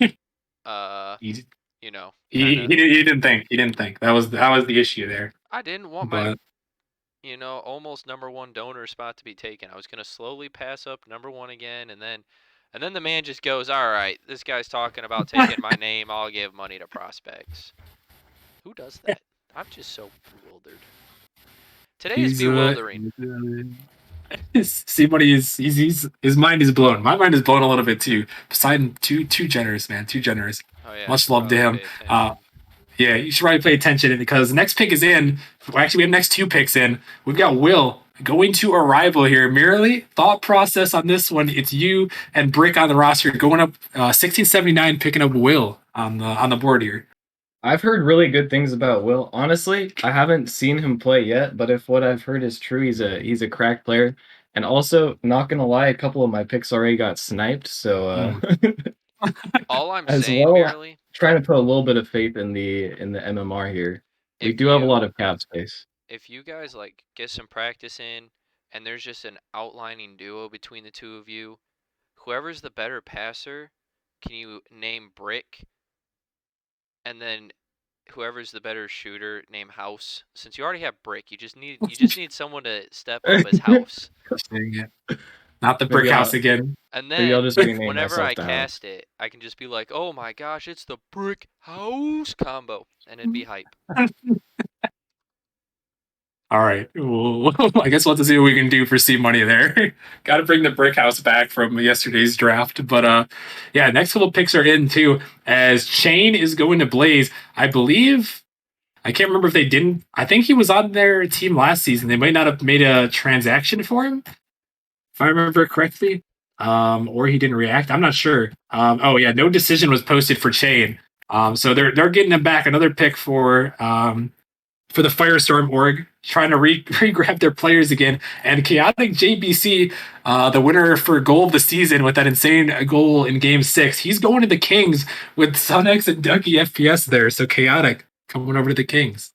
you know, he didn't think. That was the issue there. I didn't want my almost #1 donor spot to be taken. I was gonna slowly pass up #1 again, and then the man just goes, "All right, this guy's talking about taking my name. I'll give money to prospects." Who does that? I'm just so bewildered. Today is bewildering. C Money is his mind is blown. My mind is blown a little bit too. Poseidon, too generous, man, too generous. Oh yeah. Much love to him. Pay attention. Yeah, you should probably pay attention because the next pick is in. Well, actually, we have next two picks in. We've got Will going to Arrival here. Merely thought process on this one. It's you and Brick on the roster going up 1679, picking up Will on the board here. I've heard really good things about Will. Honestly, I haven't seen him play yet, but if what I've heard is true, he's a crack player. And also, not gonna lie, a couple of my picks already got sniped. So All I'm as saying, well, merely, trying to put a little bit of faith in the MMR here. We if do have a you- lot of cap space. if you guys like get some practice in, and there's just an outlining duo between the two of you, whoever's the better passer, can you name Brick? And then whoever's the better shooter, name House. Since you already have Brick, you just need someone to step up as House. Not the Brick Maybe House again. And Maybe I'll then just rename whenever myself I to House. cast it, I can just be like, "Oh my gosh, it's the Brick House combo," and it'd be hype. All right. Well, I guess we'll have to see what we can do for C Money there. Got to bring the Brick House back from yesterday's draft. But yeah, next couple picks are in too, as Chain is going to Blaze. I believe, I can't remember if they didn't. I think he was on their team last season. They might not have made a transaction for him, if I remember correctly. Or he didn't react. I'm not sure. Oh yeah, no decision was posted for Chain. So they're getting him back. Another pick for the Firestorm org, trying to re-grab their players again. And Chaotic JBC, the winner for goal of the season with that insane goal in Game 6, he's going to the Kings with Sunex and Dougie FPS there. So Chaotic coming over to the Kings.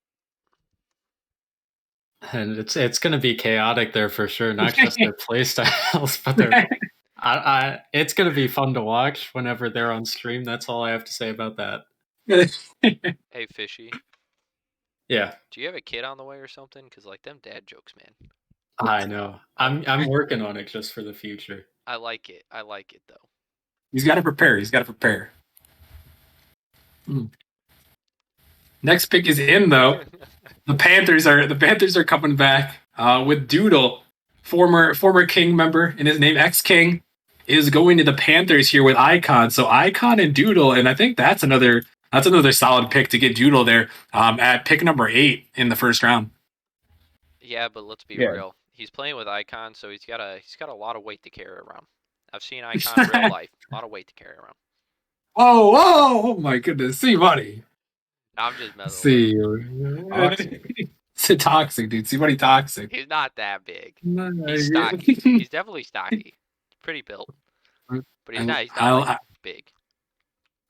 And it's going to be chaotic there for sure, not just their play styles, but their. It's going to be fun to watch whenever they're on stream. That's all I have to say about that. Hey, Fishy, Yeah, do you have a kid on the way or something? Cause like them dad jokes, man. I know. I'm working on it just for the future. I like it though. He's got to prepare. Next pick is in though. The Panthers are coming back with Doodle, former King member, and his name X King is going to the Panthers here with Icon. So Icon and Doodle, and I think that's another solid pick to get Doodle there at pick number 8 in the first round. Yeah, but let's be Yeah. real. He's playing with Icon, so he's got a lot of weight to carry around. I've seen Icon in real life. A lot of weight to carry around. Oh my goodness. See, buddy. I'm just messing. See. It's toxic, dude. See, buddy, toxic. He's not that big. He's stocky. He's definitely stocky. Pretty built. But he's not like, big.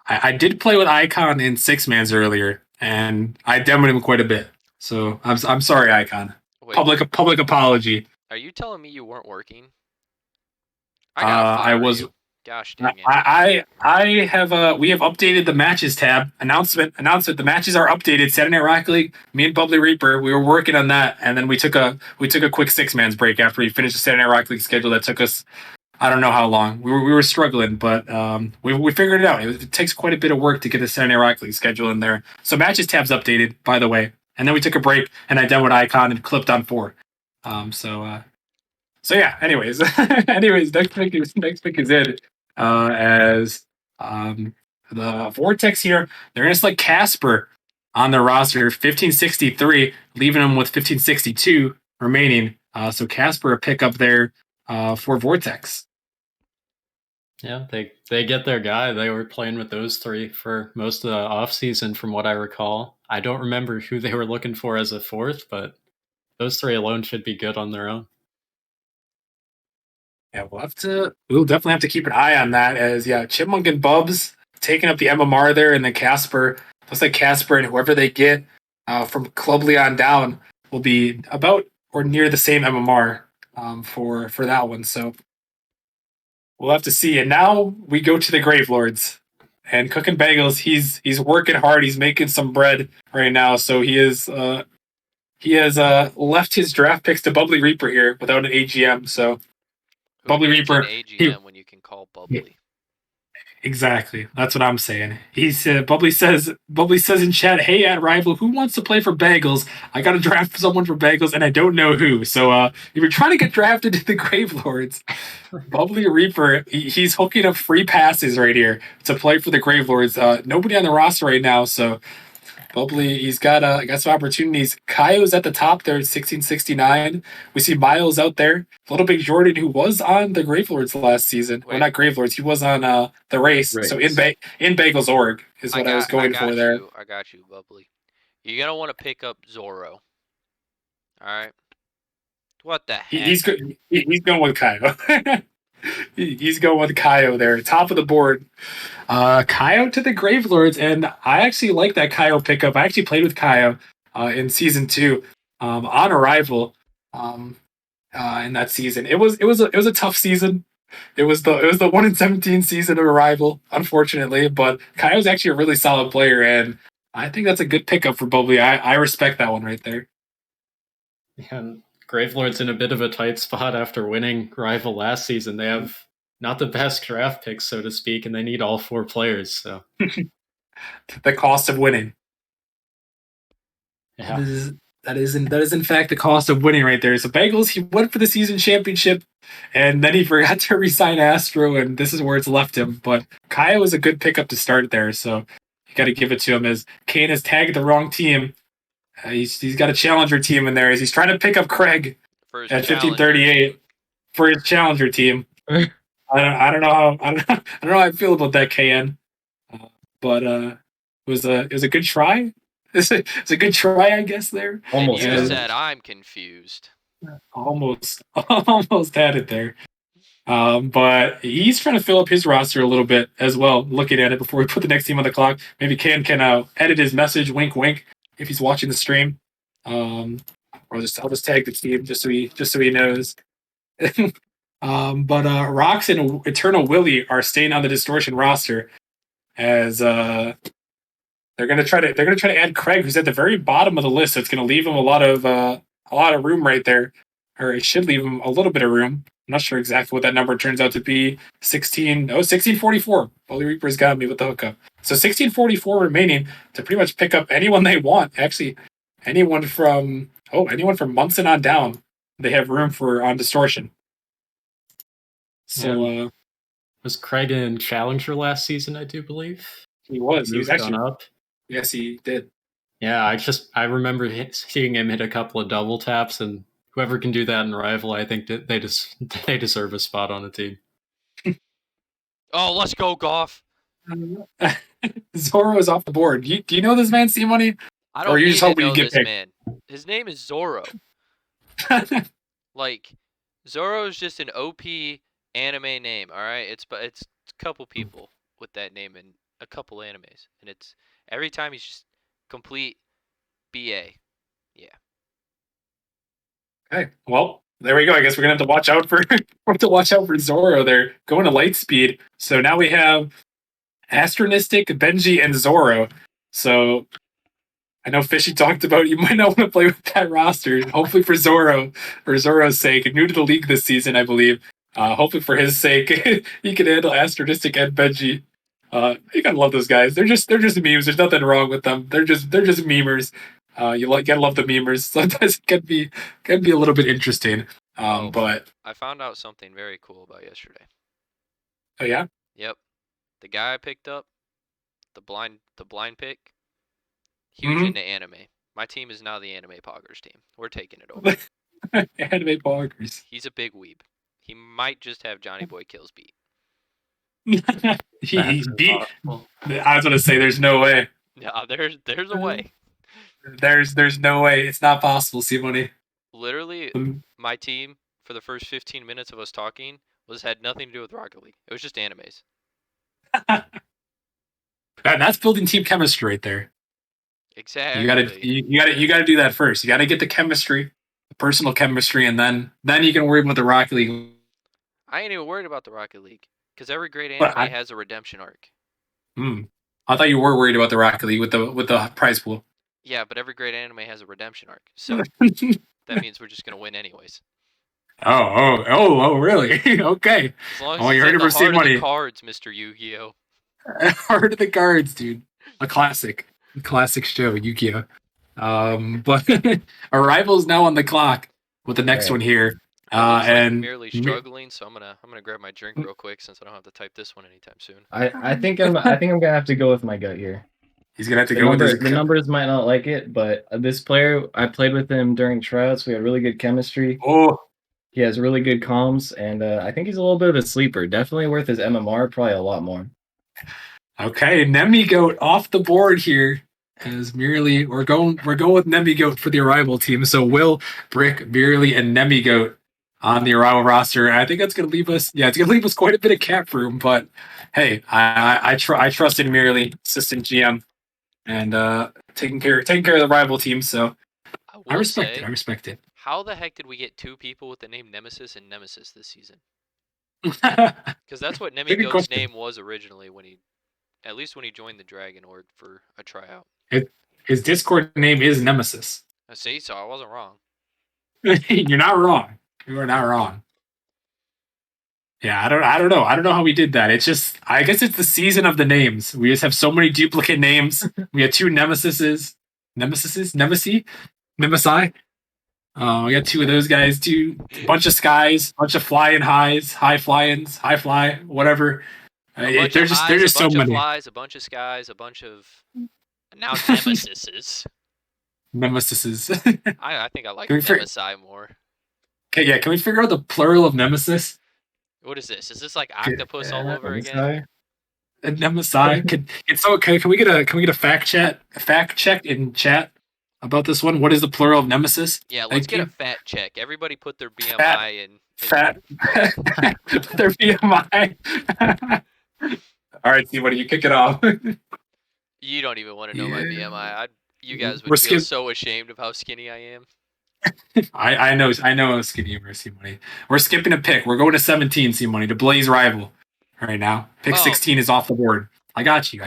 I did play with Icon in 6-mans earlier, and I demoed him quite a bit. So I'm sorry, Icon. Wait, Public apology. are you telling me you weren't working? I gotta fire I was. you. Gosh dang it. I have we have updated the matches tab announcement. The matches are updated. Saturday Night Rocket League. Me and Bubbly Reaper, we were working on that, and then we took a quick 6-mans break after we finished the Saturday Night Rocket League schedule. That took us, I don't know how long. We were struggling, but we figured it out. It takes quite a bit of work to get the Saturday Night Rocket League schedule in there. So matches tab's updated, by the way. And then we took a break, and I demoed Icon and clipped on 4. So yeah. Anyways, next pick is in. As the Vortex here, they're going to select Casper on their roster, 1563, leaving them with 1562 remaining. So Casper a pick up there for Vortex. Yeah, they get their guy. They were playing with those 3 for most of the offseason, from what I recall. I don't remember who they were looking for as a 4th, but those 3 alone should be good on their own. Yeah, we'll definitely have to keep an eye on that, as Chipmunk and Bubs taking up the MMR there, and then Casper. Looks like Casper and whoever they get from Club Leon down will be about or near the same MMR for that one. So we'll have to see. And now we go to the Grave Lords and Cooking Bagels. He's working hard. He's making some bread right now. So he has left his draft picks to Bubbly Reaper here without an AGM. So Who Bubbly needs Reaper. an AGM when you can call Bubbly? Exactly. That's what I'm saying. He's Bubbly says in chat, "Hey, at rival, who wants to play for Bagels? I got to draft someone for Bagels, and I don't know who. So, if you're trying to get drafted to the Grave Lords, Bubbly Reaper, he's hooking up free passes right here to play for the Grave Lords. Nobody on the roster right now, so Bubbly, he's got some opportunities. Kaio's at the top there at 1669. We see Miles out there. Little Big Jordan, who was on the Gravelords last season. Well, Wait. not Gravelords. He was on the race. So in Bagels org is what I was going for there. I got you, Bubbly. You're gonna want to pick up Zoro. All right. What the heck? He's going with Kaio. He's going with Kaio there, top of the board. Kaio to the Gravelords, and I actually like that Kaio pickup. I actually played with Kaio in season 2 on Arrival in that season. It was a tough season. It was the 1-17 season of Arrival, unfortunately, but Kaio's actually a really solid player, and I think that's a good pickup for Bubbly. I respect that one right there. And Gravelord's in a bit of a tight spot after winning Rival last season. They have not the best draft picks, so to speak, and they need all 4 players. So the cost of winning. Yeah. That is in fact the cost of winning right there. So Bagels, he went for the season championship, and then he forgot to resign Astro, and this is where it's left him. But Kaya was a good pickup to start there, so you got to give it to him. As Kane has tagged the wrong team, he's got a challenger team in there. As he's trying to pick up Craig at 1538 for his challenger team. I don't know how I feel about that, KN, but it was a good try. It's a good try, I guess. There, almost. And you said I'm confused. Almost had it there. But he's trying to fill up his roster a little bit as well. Looking at it before we put the next team on the clock, maybe can edit his message, wink, wink, if he's watching the stream. Or I'll just tag the team just so he knows. But Rox and Eternal Willie are staying on the Distortion roster as they're gonna try to add Craig, who's at the very bottom of the list. So it's gonna leave him a lot of room right there, or it should leave him a little bit of room. I'm not sure exactly what that number turns out to be. 1644. Holy Reaper's got me with the hookup. So 1644 remaining to pretty much pick up anyone they want. Actually, anyone from Munson on down, they have room for on Distortion. So was Craig in Challenger last season, I do believe? He was actually up. Yes, he did. Yeah, I remember seeing him hit a couple of double taps, and whoever can do that in Rival, I think they deserve a spot on the team. Oh, let's go, Goff. Zoro is off the board. Do you know this man, C-Money? I don't need to know this man. His name is Zoro. Like, Zoro is just an OP anime name, all right? It's a couple people with that name in a couple animes, and it's every time he's just complete BA. Yeah. Okay. Well, there we go. I guess we're gonna have to watch out for Zoro. They're going to light speed. So now we have Astronistic, Benji, and Zoro. So I know Fishy talked about you might not want to play with that roster. Hopefully for Zoro's sake, new to the league this season, I believe. Hopefully for his sake, he can handle Astronistic and Benji. You gotta love those guys. They're just memes. There's nothing wrong with them. They're just memers. You gotta love the memers. Sometimes it can be a little bit interesting. But I found out something very cool about yesterday. Oh yeah? Yep. The guy I picked up, the blind pick, huge into anime. My team is now the Anime Poggers team. We're taking it over. Anime Poggers. He's a big weeb. He might just have Johnny Boy Kills beat. He's beat. I was gonna say there's no way. Yeah, there's a way. There's no way. It's not possible, C-Money. Literally, my team for the first 15 minutes of us talking had nothing to do with Rocket League. It was just animes. That's building team chemistry right there. Exactly. You gotta do that first. You gotta get the chemistry, the personal chemistry, and then you can worry about the Rocket League. I ain't even worried about the Rocket League because every great anime has a redemption arc. I thought you were worried about the Rocket League with the prize pool. Yeah, but every great anime has a redemption arc, so that means we're just gonna win anyways. Oh, really? Okay. As long as you heard it for C-Money. The cards, Mr. Yu-Gi-Oh. Heart of the Cards, dude. A classic show, Yu-Gi-Oh. But Arrival's now on the clock with the next Right. one here. It looks like And merely struggling, so I'm gonna grab my drink real quick since I don't have to type this one anytime soon. I think I'm gonna have to go with my gut here. he's gonna have to The go with his. the numbers might not like it, but this player, I played with him during tryouts. We had really good chemistry. Oh, He has really good comms, and I think he's a little bit of a sleeper. Definitely worth his MMR, probably a lot more. okay. Nemigoat off the board here. As merely we're going with Nemigoat for the Arrival team. So Will, Brick, Merely, and Nemigoat on the Arrival roster. I think that's gonna leave us. Yeah, it's gonna leave us quite a bit of cap room. But hey, I trust in Merely, assistant GM, and taking care of the rival team. So I I will respect say, it. I respect it. how the heck did we get 2 people with the name Nemesis and Nemesis this season? Good Because that's what Nemigoat's question. name was originally at least when he joined the Dragon Horde for a tryout. His Discord name is Nemesis. See, so I wasn't wrong. You're not wrong. You are not wrong. Yeah, I don't know. I don't know how we did that. It's just I guess it's the season of the names. We just have so many duplicate names. We had 2 Nemesi. We got 2 of those guys, 2 bunch of skies, bunch of flying highs, high flyings, high fly, whatever. They're just a so bunch of many flies, a bunch of skies, a bunch of now Nemesises. Nemesis. I think I like Can we figure- Nemesi more. Okay, yeah. Can we figure out the plural of Nemesis? What is this? Is this like octopus all over This again? guy? Nemesi. Can we get a fact check in chat about this one? What is the plural of Nemesis? Yeah, let's Thank get you. a fat check. Everybody put their BMI in. Fat. Their BMI. All right, see, what do you kick it off? You don't even want to know my Yeah. BMI. You guys We're would feel skip- so ashamed of how skinny I am. I know how skinny you are, C Money. We're skipping a pick. We're going to 17, C Money, to Blaze Rival. Right now. Pick Oh. 16 is off the board. I got you.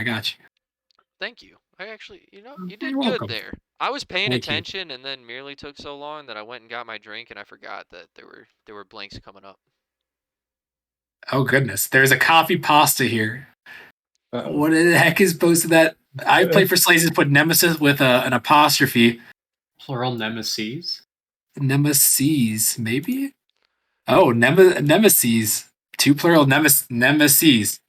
Thank you. I actually, you You're did welcome. good there. I was paying Thank you. attention, and then merely took so long that I went and got my drink, and I forgot that there were blanks coming up. Oh goodness. There's a coffee pasta here. Uh-oh. What the heck is posted that? I played for Slays and put Nemesis with an apostrophe. Plural Nemesis. Nemesis, maybe? Oh, Nemesis. 2 plural Nemesis.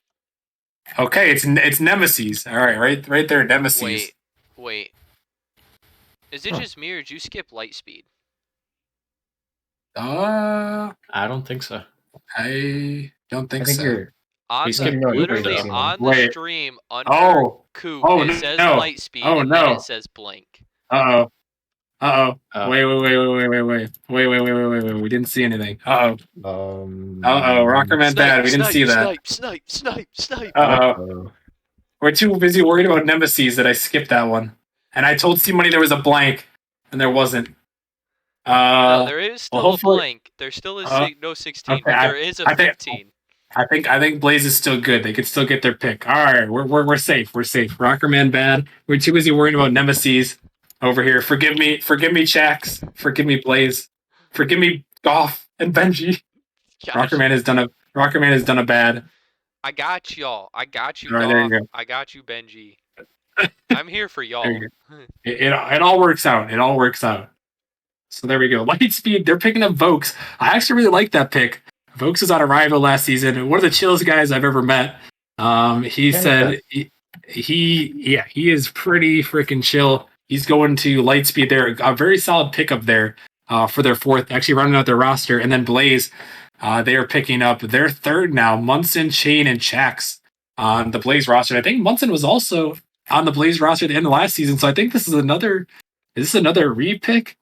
Okay, it's Nemesis. All right there, Nemesis. Wait. Is it just me, or did you skip Lightspeed? I don't think so. don't think I think so. you're. On We the, skipped literally Uber, though. on the Wait. stream under Oh, Coop, Oh, it says no. Lightspeed, Oh, and then no. it says blank. Uh oh. Oh. Wait. We didn't see anything. Uh oh. Rockerman bad. We didn't see that. Snipe. Uh-oh. We're too busy worried about Nemesis that I skipped that one. And I told C Money there was a blank, and there wasn't. No, there is still a hopefully- blank. There still is no 16, okay, but there is a I think- 15. I think Blaze is still good. They could still get their pick. All right, we're safe. We're safe. Rockerman bad. We're too busy worrying about Nemesis over here. Forgive me, Chax. Forgive me, Blaze. Forgive me, Goff and Benji. Gosh, Rockerman has done a bad. I got y'all. I got you, All right, there you Goff. go. I got you, Benji. I'm here for y'all. There you It all works out. It all works out. So there we go. Lightspeed, they're picking up Vokes. I actually really like that pick. Vokes was on Arrival last season. One of the chillest guys I've ever met. He said he is pretty freaking chill. He's going to Lightspeed there. A very solid pickup there for their 4th, actually rounding out their roster. And then Blaze, they are picking up their 3rd now. Munson, Chain, and Chax on the Blaze roster. And I think Munson was also on the Blaze roster at the end of last season. So I think this is another re-pick.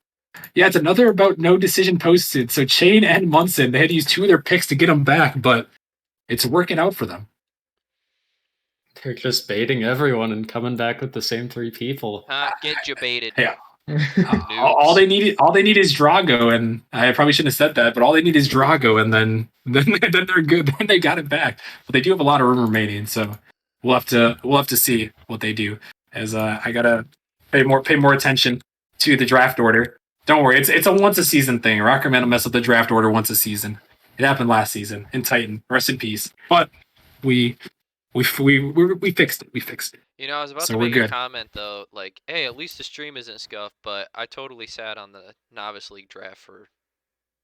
Yeah, it's another about no decision posted. So Chain and Munson, they had to use 2 of their picks to get them back, but it's working out for them. They're just baiting everyone and coming back with the same 3 people. Get you baited. Yeah. All they need is Drago, and I probably shouldn't have said that, but all they need is Drago, and then they're good. Then they got it back. But they do have a lot of room remaining, so we'll have to see what they do. As I gotta pay more attention to the draft order. Don't worry, it's a once a season thing. Rockerman will mess up the draft order once a season. It happened last season in Titan. Rest in peace. But we We fixed it. We fixed it. You know, I was about So to we're make a good. comment though, like, hey, at least the stream isn't scuffed, but I totally sat on the novice league draft for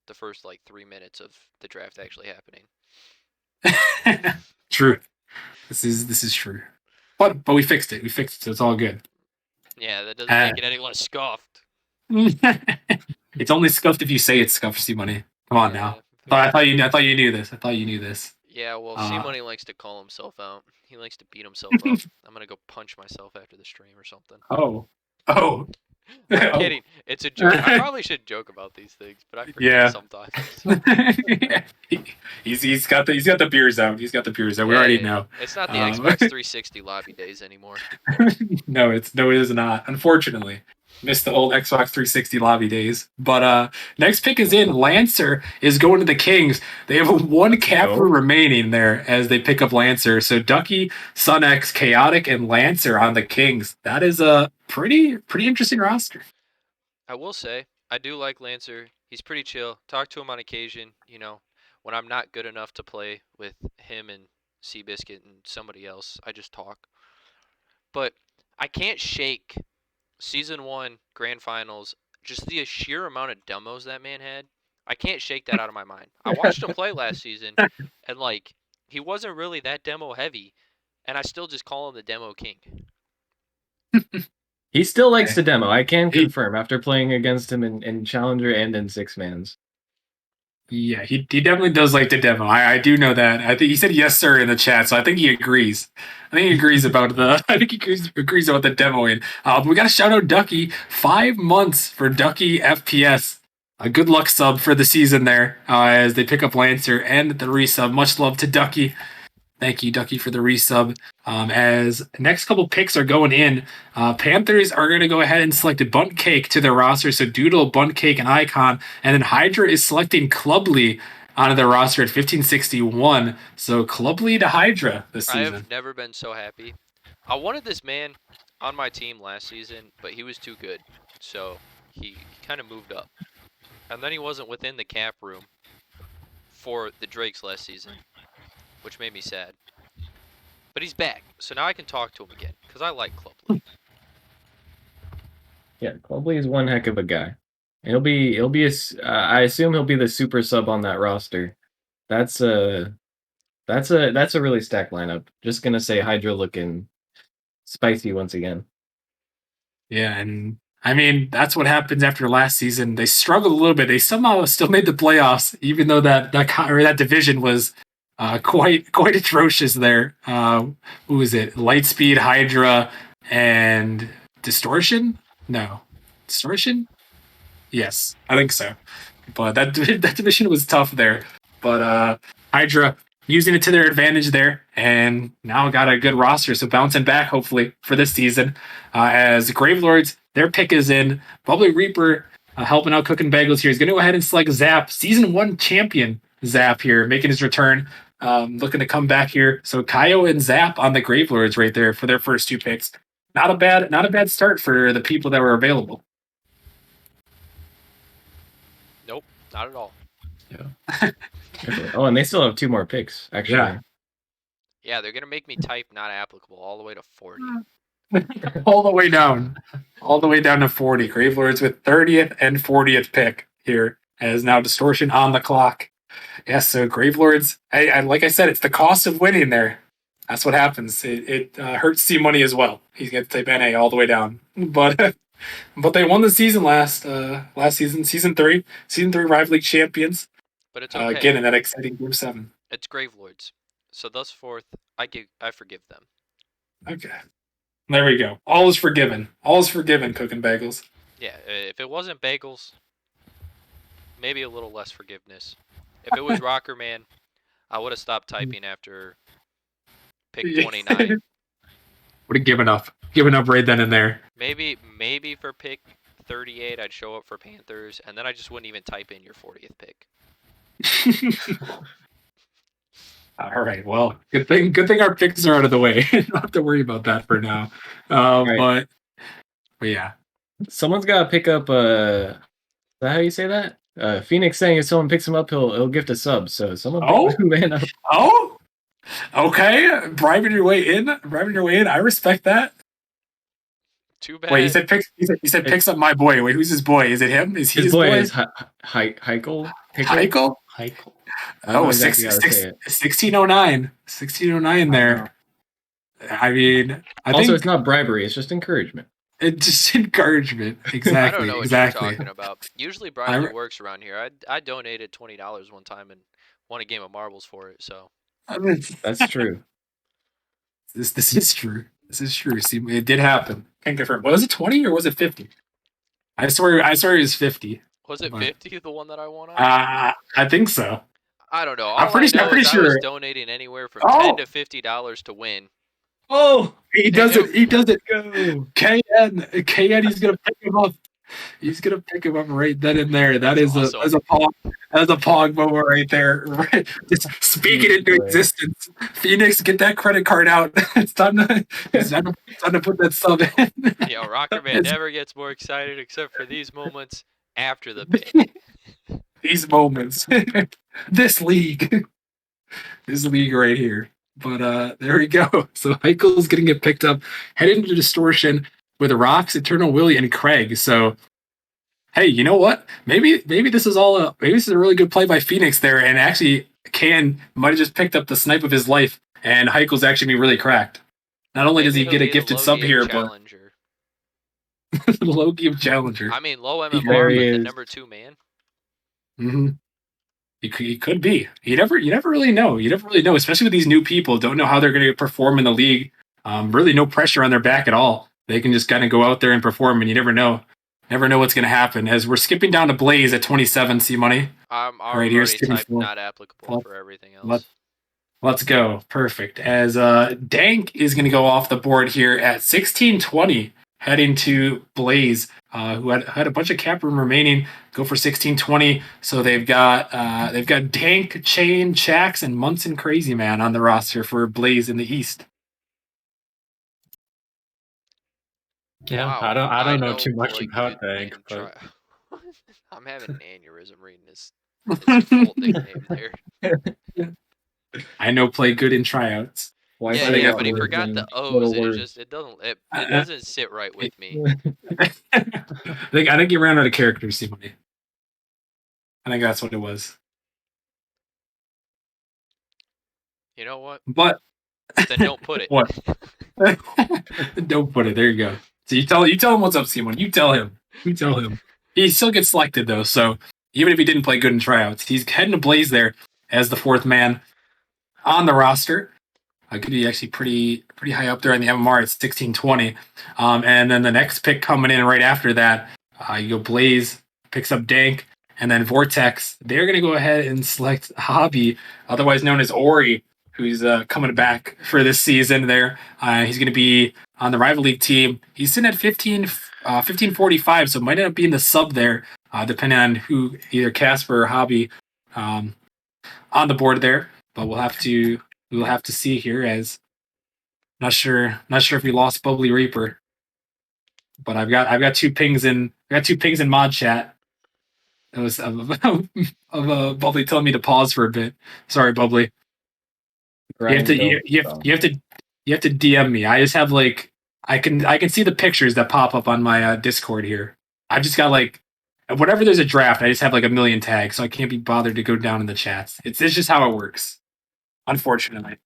the first like 3 minutes of the draft actually happening. True. This is true. But we fixed it. We fixed it. So it's all good. Yeah, that doesn't make it any less scuffed. It's only scuffed if you say it's scuffed, C Money. Come on now. I thought you knew this. I thought you knew this. Yeah, well, C Money likes to call himself out. He likes to beat himself up. I'm gonna go punch myself after the stream or something. Oh. I'm kidding. It's a joke. I probably should joke about these things, but I forget sometimes. He's got the beers out. He's got the beers out. We already know. It's not the Xbox 360 lobby days anymore. No, it is not. Unfortunately, missed the old Xbox 360 lobby days. But next pick is in. Lancer is going to the Kings. They have one capper remaining there as they pick up Lancer. So Ducky, SunX, Chaotic, and Lancer on the Kings. That is a pretty interesting roster. I will say, I do like Lancer. He's pretty chill. Talk to him on occasion. You know, when I'm not good enough to play with him and Seabiscuit and somebody else, I just talk. But I can't shake Season 1 Grand Finals, just the sheer amount of demos that man had. I can't shake that out of my mind. I watched him play last season, and like, he wasn't really that demo heavy, and I still just call him the demo king. He still likes to demo. I can confirm after playing against him in Challenger and in Six Mans. Yeah, he definitely does like to demo. I do know that. I think he said yes, sir, in the chat, so I think he agrees. I think he agrees about the. I think he agrees about the demoing. But we got to shout out Ducky. 5 months for Ducky FPS. A good luck sub for the season there as they pick up Lancer and the resub. Much love to Ducky. Thank you, Ducky, for the resub. As next couple picks are going in, Panthers are going to go ahead and select a Bunt Cake to their roster. So Doodle, Bunt Cake, and Icon. And then Hydra is selecting Clubly onto their roster at 1561. So Clubly to Hydra this season. I have never been so happy. I wanted this man on my team last season, but he was too good. So he kind of moved up. And then he wasn't within the cap room for the Drakes last season, which made me sad. But he's back, so now I can talk to him again, because I like Clubly. Yeah, Clubly is one heck of a guy. He'll be I assume he'll be the super sub on that roster. That's a really stacked lineup. Just gonna say Hydra looking spicy once again. Yeah, and I mean, that's what happens after last season. They struggled a little bit. They somehow still made the playoffs, even though that division was quite atrocious there. Who was it? Lightspeed, Hydra, and Distortion? No. Distortion? Yes, I think so. But that division was tough there. But Hydra using it to their advantage there, and now got a good roster. So bouncing back, hopefully, for this season. As Gravelords, their pick is in. Bubbly Reaper helping out Cooking Bagels here. He's going to go ahead and select Zap, Season 1 champion Zap here, making his return. Looking to come back here. So Kaio and Zap on the Gravelords right there for their first 2 picks. Not a bad start for the people that were available. Nope, not at all. Yeah. Oh, and they still have 2 more picks, actually. Yeah, they're gonna make me type not applicable all the way to 40. all the way down to 40. Gravelords with 30th and 40th pick here, as now Distortion on the clock. Yes, so Gravelords, I like I said, it's the cost of winning there. That's what happens. It hurts C Money as well. He's got to type NA all the way down. But they won the season last season, season 3 Rival League champions. But it's okay. Again in that exciting Group 7. It's Gravelords. So thus forth, I forgive them. Okay. There we go. All is forgiven. All is forgiven, Cooking Bagels. Yeah, if it wasn't Bagels, maybe a little less forgiveness. If it was Rocker Man, I would have stopped typing after pick 29. Would have given up right then and there. Maybe for pick 38, I'd show up for Panthers, and then I just wouldn't even type in your 40th pick. All right. Well, good thing our picks are out of the way. Don't have to worry about that for now. Right. But yeah. Someone's got to pick up. Is that how you say that? Phoenix saying if someone picks him up, he'll gift a sub. So someone pick him up. Oh. Okay, bribing your way in. Bribing your way in. I respect that. Too Wait, he bad. said picks. He said It- picks up my boy. Wait, who's his boy? Is it him? Is he His his boy boy? is Heichel. Heichel? Heichel. I don't know Oh, exactly how to say it. 1609. 1609 I know. there. I mean, I Also, it's think not bribery; it's just encouragement. it's just encouragement. I don't Exactly, know what you're exactly. talking about. Usually bribery I, works around here. I donated $20 one time and won a game of marbles for it. So I mean, That's true. this is true. This is true. See, it did happen. Can't confirm. Was it 20 or was it 50? I swear it was 50. was it But 50 the one that I won on? I think so. I don't know. I'm All I pretty I'm know is pretty I was sure. donating anywhere from Oh, $10 to $50 to win. Oh, he does it. He does it. go! KN, he's gonna pick him up. He's gonna pick him up right then and there. That's That's awesome. a pog. That's a pog moment right there. Right, just speak it into Boy. existence. Phoenix, get that credit card out. It's time to put that sub in. Yeah, Rocker Man It's- never gets more excited except for these moments after the pick. These moments. This league. This league right here. But there we go. So Heichel's gonna get picked up, head into distortion with Rocks, Eternal Willie, and Craig. So hey, you know what? Maybe this is maybe this is a really good play by Phoenix there, and actually Can might have just picked up the snipe of his life, and Heichel's actually be really cracked. Not only does Maybe he he'll get a be the gifted low sub game here, challenger. but the low game challenger. I mean, low There MMR, he but the is. number 2 man. Mm-hmm. He could be. You never really know. You never really know, especially with these new people. Don't know how they're going to perform in the league. Really, no pressure on their back at all. They can just kind of go out there and perform, and you never know. Never know what's going to happen. As we're skipping down to Blaze at 27, C Money. I'm Right here, already skipping typed forward. not applicable for everything Let, else. let's go. Perfect. As Dank is going to go off the board here at 1620, heading to Blaze, who had a bunch of cap room remaining. Go for 1620. So they've got Dank, Chain, Chax, and Munson Crazy Man on the roster for Blaze in the East. Yeah, Wow, I don't know know too much play about good Dank, in but I'm having an aneurysm reading his full nickname there. I know play good in tryouts. Why Yeah, I think yeah, that's but what he it is. forgot the O's, Little and it words. just it Uh, doesn't sit right with me. I think you ran out of characters, Simone. I think that's what it was. You know what? But Then don't put it. what? Don't put it. There you go. So you tell him what's up, Simon. You tell him. You tell him. He still gets selected though. So even if he didn't play good in tryouts, he's heading to Blaze there as the fourth man on the roster. Could be actually pretty high up there in the MMR at 1620. And then the next pick coming in right after that, you go Blaze picks up Dank, and then Vortex. They're gonna go ahead and select Hobby, otherwise known as Ori, who's coming back for this season. There, he's gonna be on the rival league team. He's sitting at 1545, so might end up being the sub there, depending on who either Casper or Hobby on the board there. But we'll have to see here. As not sure if we lost Bubbly Reaper, but I've got two pings in mod chat. It was of Bubbly telling me to pause for a bit. Sorry, Bubbly. You have to you have to DM me. I just have like I can see the pictures that pop up on my Discord here. I've just got like whenever there's a draft, I just have like a million tags, so I can't be bothered to go down in the chats. It's just how it works, unfortunately.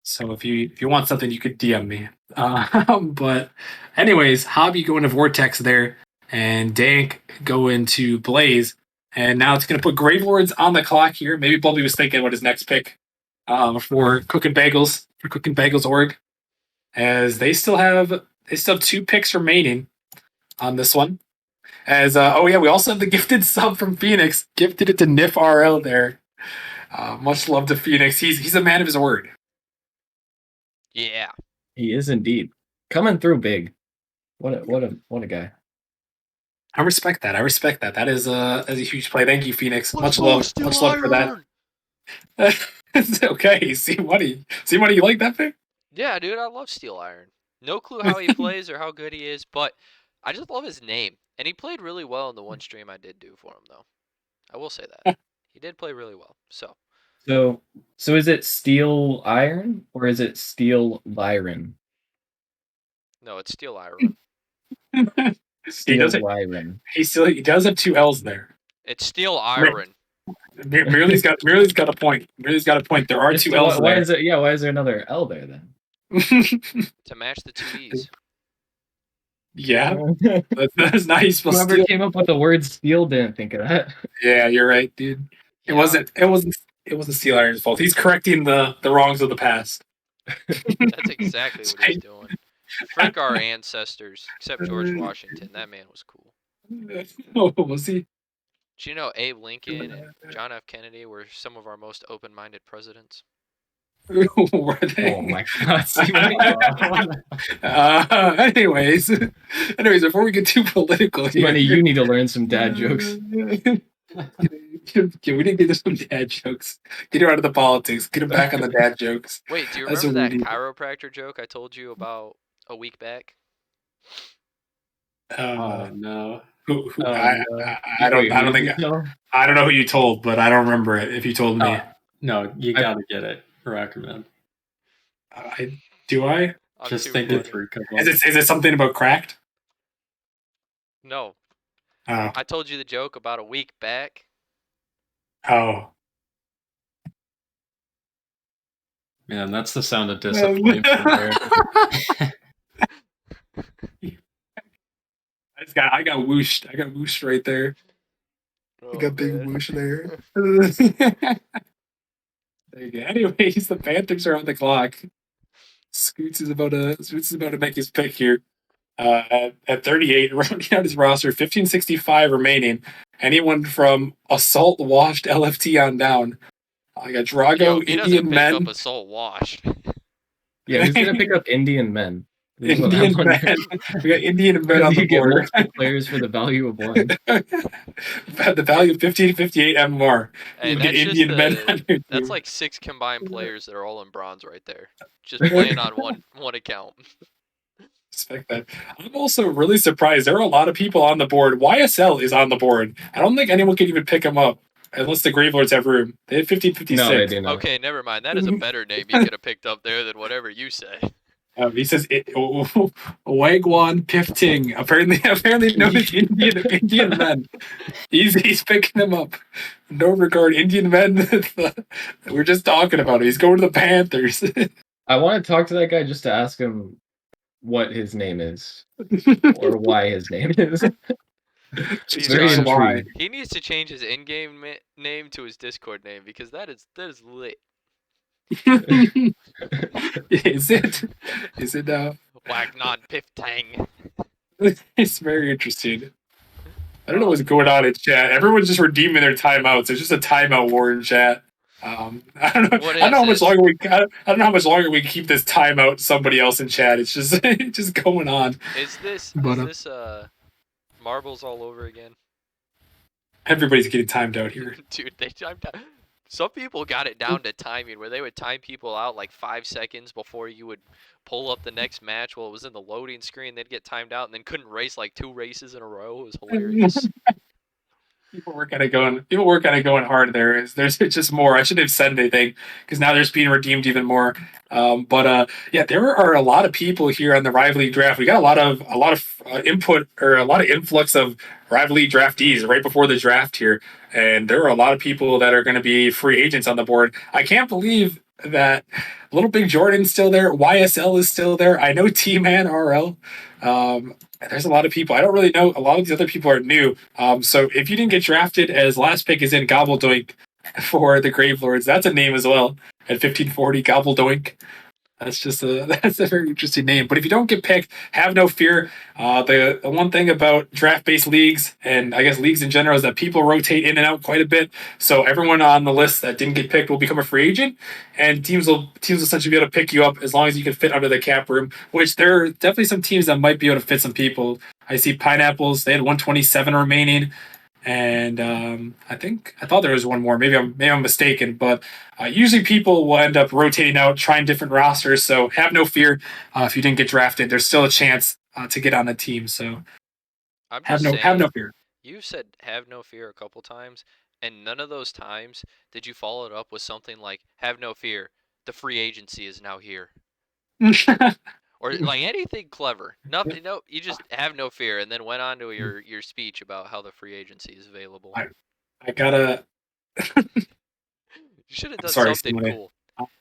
So if you want something, you could DM me. But anyways, Hobby going to Vortex there, and Dank going to Blaze, and now it's going to put Grave Lords on the clock here. Maybe Bulby was thinking what his next pick for Cooking Bagels org, as they still have two picks remaining on this one. As oh yeah, we also have the gifted sub from Phoenix, gifted it to Nif RL there. Much love to Phoenix. He's a man of his word. Yeah. He is indeed coming through big. What a guy. I respect that. That is a huge play. Thank you, Phoenix. Let's Much go, love. Steel Much love for that. Iron! It's okay. See money. You like that pick? Yeah, dude, I love Steel Iron. No clue how he plays or how good he is, but I just love his name. And he played really well in the one stream I did do for him, though. I will say that. He did play really well. So, So is it Steel Iron or is it Steel Lyran? No, it's Steel Iron. He Steel doesn't. Lyran. He does have two L's there. It's Steel Iron. Merely's got a point. Merely's got a point. There are two L's Why there. is it? Yeah, why is there another L there then? To match the two E's. Yeah, that's not how you spell Whoever steel. came up with the word steel didn't think of that. Yeah, you're right, dude. It Yeah. wasn't. It wasn't Steel Iron's fault. He's correcting the wrongs of the past. That's exactly what he's doing. Frick our ancestors, except George Washington. That man was cool. Oh, was he? Do you know Abe Lincoln and John F. Kennedy were some of our most open-minded presidents? Were they? Oh my god! Anyways, before we get too political here, Money, you need to learn some dad jokes. Okay, we need to get some dad jokes. Get her out of the politics. Get him back on the dad jokes. Wait, do you That's remember what that we need. chiropractor joke I told you about a week back? Oh no. Who, Oh, I Wait, don't who think did you tell? I don't know who you told, but I don't remember it. If you told me, No, you gotta get it. Recommend. do I? I'm Just too think it funny. through. Is it something about cracked? No, Oh, I told you the joke about a week back. Man, that's the sound of disappointment there. I got whooshed. I got whooshed right there. Oh, I got big man. whoosh there. There you go. Anyways, the Panthers are on the clock. Scoots is about to make his pick here. At 38, rounding out his roster, 1565 remaining. Anyone from Assault Washed LFT on down. I got Drago, Yo, he doesn't Indian pick Men. up Assault Washed. Yeah, who's gonna pick up Indian men? This is what I'm Indian wondering. Men. We got Indian Men Because on you the get board. multiple players for the value of one. The value of 1558 MMR. Hey, You get that's just Indian Men on your team. that's like 6 combined players that are all in bronze right there. Just playing on one account. Respect that. I'm also really surprised. There are a lot of people on the board. YSL is on the board. I don't think anyone can even pick him up unless the Gravelords have room. They have 1556. No, they do not. Okay, never mind. That is a better name you could have picked up there than whatever you say. He says Wagwan Pifting. Apparently known as Indian men. He's picking him up. No regard, Indian men. We're just talking about him. He's going to the Panthers. I want to talk to that guy just to ask him what his name is or why his name is. He's Very not- intrigued. He needs to change his in-game name to his Discord name because that is lit. Is it? Is it now? Wagnon Piftang. It's very interesting. I don't know what's going on in chat. Everyone's just redeeming their timeouts. There's just a timeout war in chat. I don't know. What I don't know how much is longer we. I don't know how much longer we keep this timeout. Somebody else in chat. It's just it's just going on. Is this marbles all over again? Everybody's getting timed out here. Dude, they timed out. Some people got it down to timing where they would time people out like 5 seconds before you would pull up the next match while it was in the loading screen. They'd get timed out and then couldn't race like 2 races in a row. It was hilarious. People were kind of going hard there. There's just more. I shouldn't have said anything because now they're being redeemed even more. Yeah, there are a lot of people here on the Rival League draft. We got a lot of input or a lot of influx of Rival League draftees right before the draft here, and there are a lot of people that are going to be free agents on the board. I can't believe that Little Big Jordan's still there. YSL is still there. I know T-Man RL. There's a lot of people. I don't really know. A lot of these other people are new. So if you didn't get drafted as last pick is in Gobbledoink for the Gravelords, that's a name as well. At 1540, Gobbledoink. That's a very interesting name. But if you don't get picked, have no fear. The one thing about draft-based leagues, and I guess leagues in general, is that people rotate in and out quite a bit. So everyone on the list that didn't get picked will become a free agent, and teams will essentially be able to pick you up as long as you can fit under the cap room. Which there are definitely some teams that might be able to fit some people. I see Pineapples; they had 127 remaining. And I thought there was one more. Maybe I'm mistaken, but usually people will end up rotating out, trying different rosters. So have no fear if you didn't get drafted. There's still a chance to get on the team. So I'm have just no saying, fear. you said have no fear a couple times. And none of those times did you follow it up with something like, "Have no fear, the free agency is now here," or like anything clever. Nothing. No, you just have no fear, and then went on to your speech about how the free agency is available. I gotta. You should have I'm done sorry, something Simone. cool.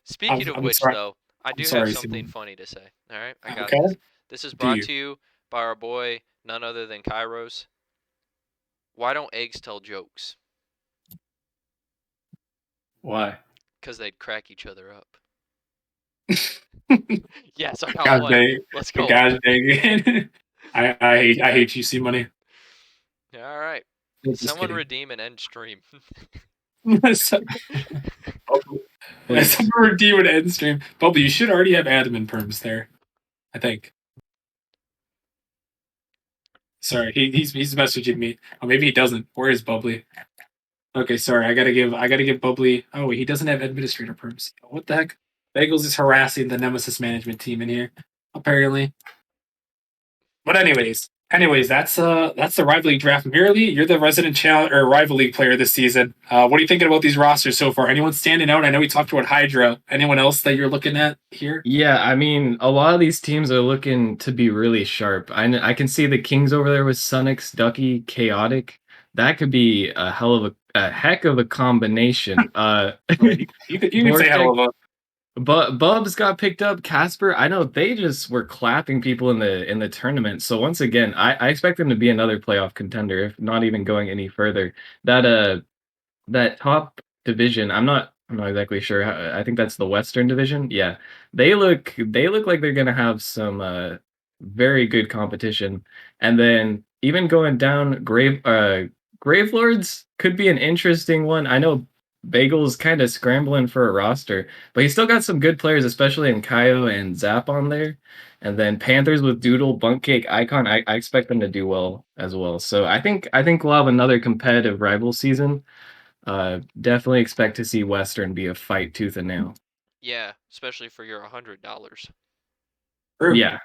Speaking of I'm which, sorry. though, I I'm do have sorry, something Simone. funny to say. All right, I got Okay. this. This is Do brought you? to you by our boy, none other than Kairos. Why don't eggs tell jokes? Why? Because they'd crack each other up. Yes, I got Gosh one. dang. Let's go. Gosh dang it. I hate you, see money. All right. Just Someone kidding. redeem an end stream. Please. Someone redeem an end stream. Bubble, you should already have admin perms there. I think. Sorry, he's messaging me. Oh, maybe he doesn't. Where is Bubbly? Okay, sorry. I gotta give Bubbly. Oh, wait, he doesn't have administrator perms. What the heck? Bagels is harassing the Nemesis management team in here, apparently. But anyways, that's the rival league draft. Merely, you're the resident challenge or rival league player this season. What are you thinking about these rosters so far? Anyone standing out? I know we talked about Hydra. Anyone else that you're looking at here? Yeah, I mean, a lot of these teams are looking to be really sharp. I can see the Kings over there with Sunix, Ducky, Chaotic. That could be a heck of a combination. Right, you could say Vortex, hello. but Bubs got picked up. Casper, I know they just were clapping people in the tournament. So once again, I expect them to be another playoff contender, if not even going any further. That top division, I'm not exactly sure. I think that's the Western Division. Yeah. They look like they're gonna have some very good competition. And then even going down Gravelords could be an interesting one. I know Bagel's kind of scrambling for a roster, but he's still got some good players, especially in Kaio and Zap on there. And then Panthers with Doodle, Bunkcake, Icon, I expect them to do well as well. So I think we'll have another competitive rival season. Definitely expect to see Western be a fight tooth and nail. Yeah, especially for your $100. True. Yeah.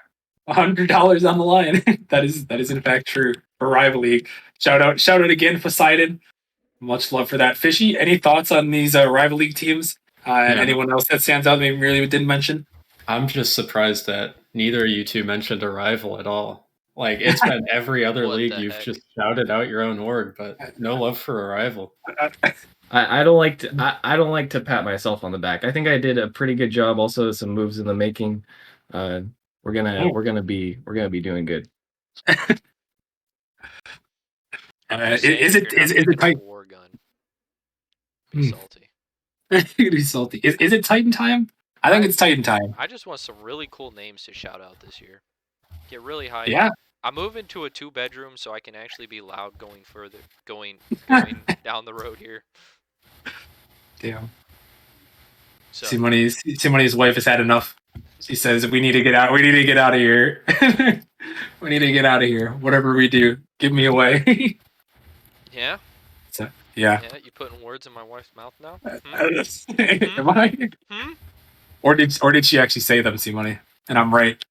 $100 on the line. That is in fact true for rival league. Shout out again, Poseidon. Much love for that. Fishy, any thoughts on these rival league teams? And Yeah. anyone else that stands out maybe really didn't mention? I'm just surprised that neither of you two mentioned a rival at all. Like, it's been every other What league the you've heck? just shouted out your own org, but no love for a rival. I don't like to I don't like to pat myself on the back. I think I did a pretty good job. Also, some moves in the making. We're gonna be doing good. Just saying, Is if it you're not making a tight? war gun, be salty. It'd be salty. Is it Titan time? I think it's Titan time. I just want some really cool names to shout out this year. Get really hyped. Yeah. I'm moving to a 2-bedroom so I can actually be loud going down the road here. Damn. So Simone's wife has had enough. She says we need to get out. We need to get out of here. We need to get out of here. Whatever we do, give me away. yeah, So, yeah. you putting words in my wife's mouth now? Am I? Hmm? Or did she actually say them, Simone? And I'm right.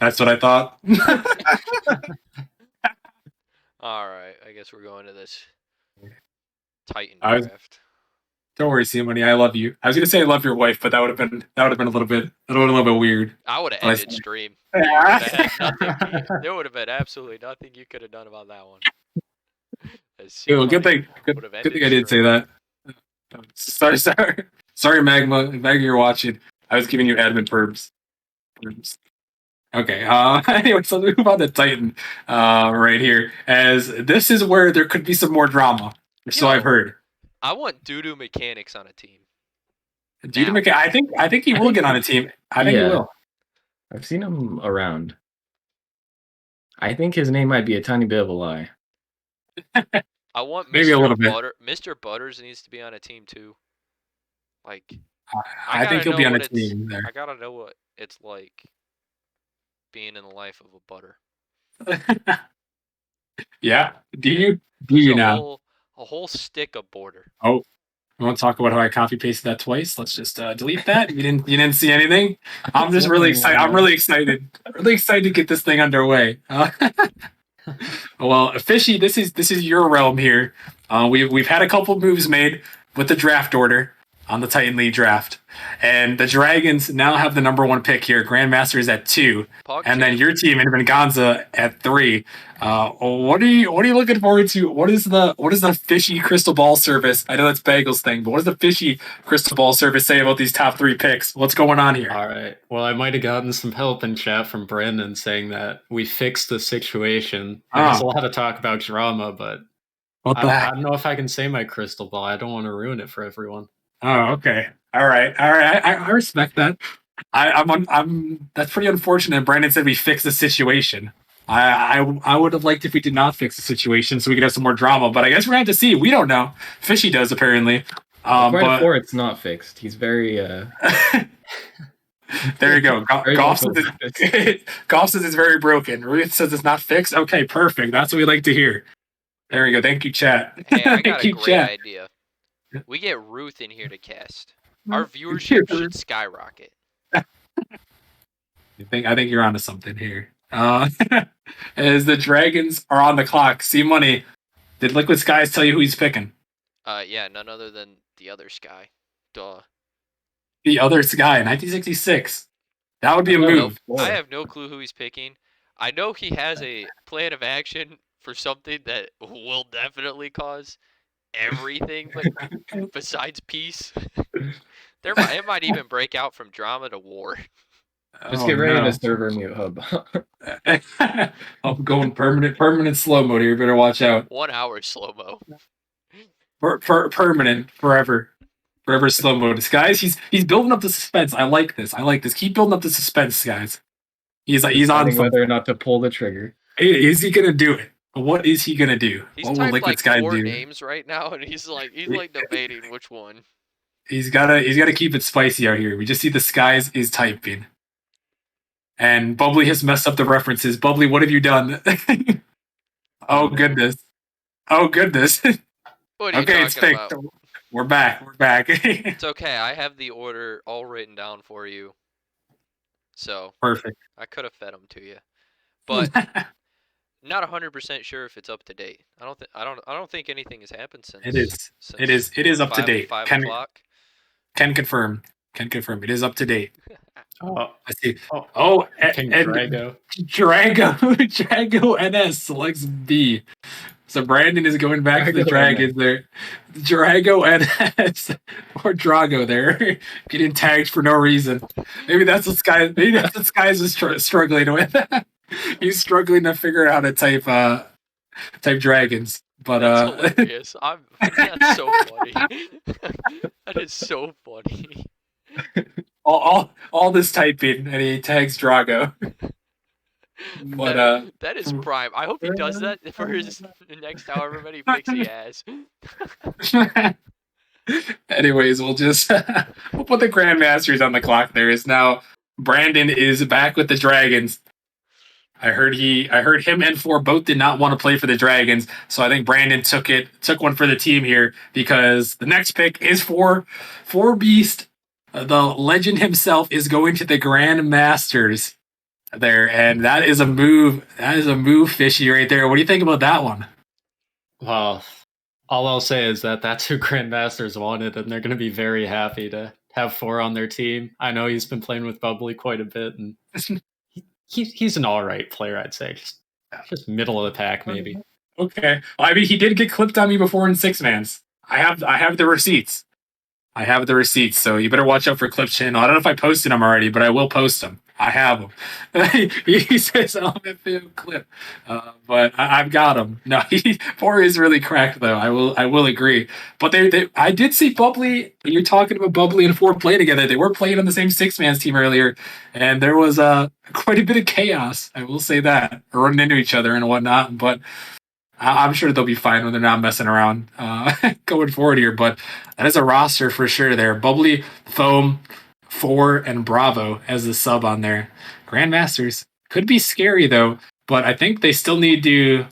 That's what I thought. All right, I guess we're going to this Titan I was- draft. Don't worry, Simone. I love you. I was gonna say I love your wife, but that would have been a little bit weird. I would have Well, I ended see. stream. You would have had nothing. There would have been absolutely nothing you could have done about that one. Ew, good thing I didn't say that. Sorry, Magma. Magma, you're watching. I was giving you admin perps. Okay. Anyway, so let's move on to Titan right here, as this is where there could be some more drama. So I've heard. I want doo-doo mechanics on a team. Judah McKay, I think he will get on a team. I think he will. I've seen him around. I think his name might be a tiny bit of a lie. I want Maybe a little bit. Mr. Butters needs to be on a team too. Like, I think he'll be on a what team there. I gotta know what it's like being in the life of a butter. Yeah. Do you now? A whole stick of border. Oh, I won't talk about how I copy pasted that twice. Let's just delete that. You didn't see anything. I'm just really excited. I'm really excited. Really excited to get this thing underway. Well, Fishy, this is your realm here. We've had a couple moves made with the draft order on the Titan League draft, and the Dragons now have the number one pick here. Grandmasters at 2, and then PogChamp. your team in Venganza at 3. What are you looking forward to? What is the Fishy crystal ball service? I know that's Bagel's thing, but what does the Fishy crystal ball service say about these top 3 picks? What's going on here? All right. Well, I might have gotten some help in chat from Brandon saying that we fixed the situation. There's a lot of talk about drama, but What the I heck? don't know if I can say my crystal ball. I don't want to ruin it for everyone. Oh, okay. All right. I respect that. I'm. That's pretty unfortunate. Brandon said we fixed the situation. I would have liked if we did not fix the situation so we could have some more drama. But I guess we're gonna have to see. We don't know. Fishy does apparently. According to But Four, it's not fixed. He's very there you go. very Golf says, vocal about this. Golf says it's very broken. Ruth says it's not fixed. Okay, perfect. That's what we like to hear. There we go. Thank you, chat. Hey, I got Thank a you, great chat. idea. We get Ruth in here to cast. Our viewership should skyrocket. I think you're onto something here. As the Dragons are on the clock, see money. Did Liquid Skies tell you who he's picking? Yeah, none other than the other Sky. Duh. The other Sky, 1966. That would be a Nope. move. I have no clue who he's picking. I know he has a plan of action for something that will definitely cause everything besides peace. It might even break out from drama to war. Just get ready to server mute hub. I'm going permanent slow mode here. You better watch out. 1 hour slow mo. Permanent, forever slow mode. Guys, he's building up the suspense. I like this. Keep building up the suspense, guys. He's on Deciding something. whether or not to pull the trigger. Is he gonna do it? What is he gonna do? He's What will typed Liquid like Sky 4 do? names right now, and he's like debating which one. He's gotta keep it spicy out here. We just see the Skies is typing. And Bubbly has messed up the references. Bubbly, what have you done? Oh goodness. What are you Okay, it's talking fixed. about? We're back. It's okay. I have the order all written down for you. So Perfect. I could have fed them to you, but not 100% sure if it's up to date. I don't think anything has happened since. It is. It is up to date. 5 Can o'clock. confirm. It is up to date. Oh, I see. oh, And King Drago. Drago NS selects B. So Brandon is going back to the Drago Dragons there. Drago NS or Drago there, getting tagged for no reason. Maybe that's what Skies is struggling with. He's struggling to figure out how to type dragons. But That's hilarious. That's so funny. That is so funny. all this typing, and he tags Drago. But that is prime. I hope he does that for his next however many picks he has. anyways, we'll just we'll put the Grandmasters on the clock. There is now Brandon is back with the Dragons. I heard him and Four both did not want to play for the Dragons, so I think Brandon took one for the team here because the next pick is for Beast. The legend himself is going to the Grandmasters there, and that is a move. That is a move, Fishy, right there. What do you think about that one? Well, all I'll say is that that's who Grandmasters wanted, and they're going to be very happy to have Four on their team. I know he's been playing with Bubbly quite a bit, and he's an all right player, I'd say. Just middle of the pack, maybe. Okay. Well, I mean, he did get clipped on me before in 6-mans. I have the receipts. So you better watch out for Clip's channel. I don't know if I posted them already, but I will post them. I have them. He says LMFAO clip, but I've got him. No, Four is really cracked though. I will agree. But I did see Bubbly. You're talking about Bubbly and Four play together. They were playing on the same 6-mans team earlier, and there was quite a bit of chaos. I will say that, running into each other and whatnot. But I'm sure they'll be fine when they're not messing around going forward here. But that is a roster for sure there. Bubbly, Foam, Four, and Bravo as the sub on there. Grandmasters could be scary though, but I think they still need to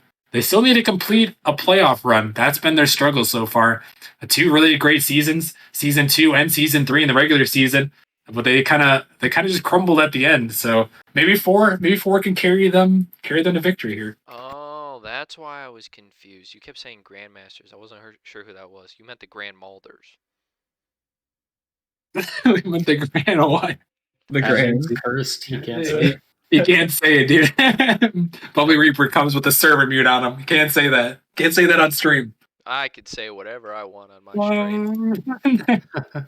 complete a playoff run. That's been their struggle so far. 2 really great seasons, season 2 and season 3 in the regular season, but they kind of just crumbled at the end. So maybe four can carry them to victory here. Oh, that's why I was confused. You kept saying Grandmasters. I wasn't sure who that was. You meant the Grand Malders. We went the grand what? The Admin's grand. cursed. He can't say. You can't say it, dude. Bubbly Reaper comes with a server mute on him. You can't say that. Can't say that on stream. I could say whatever I want on my stream.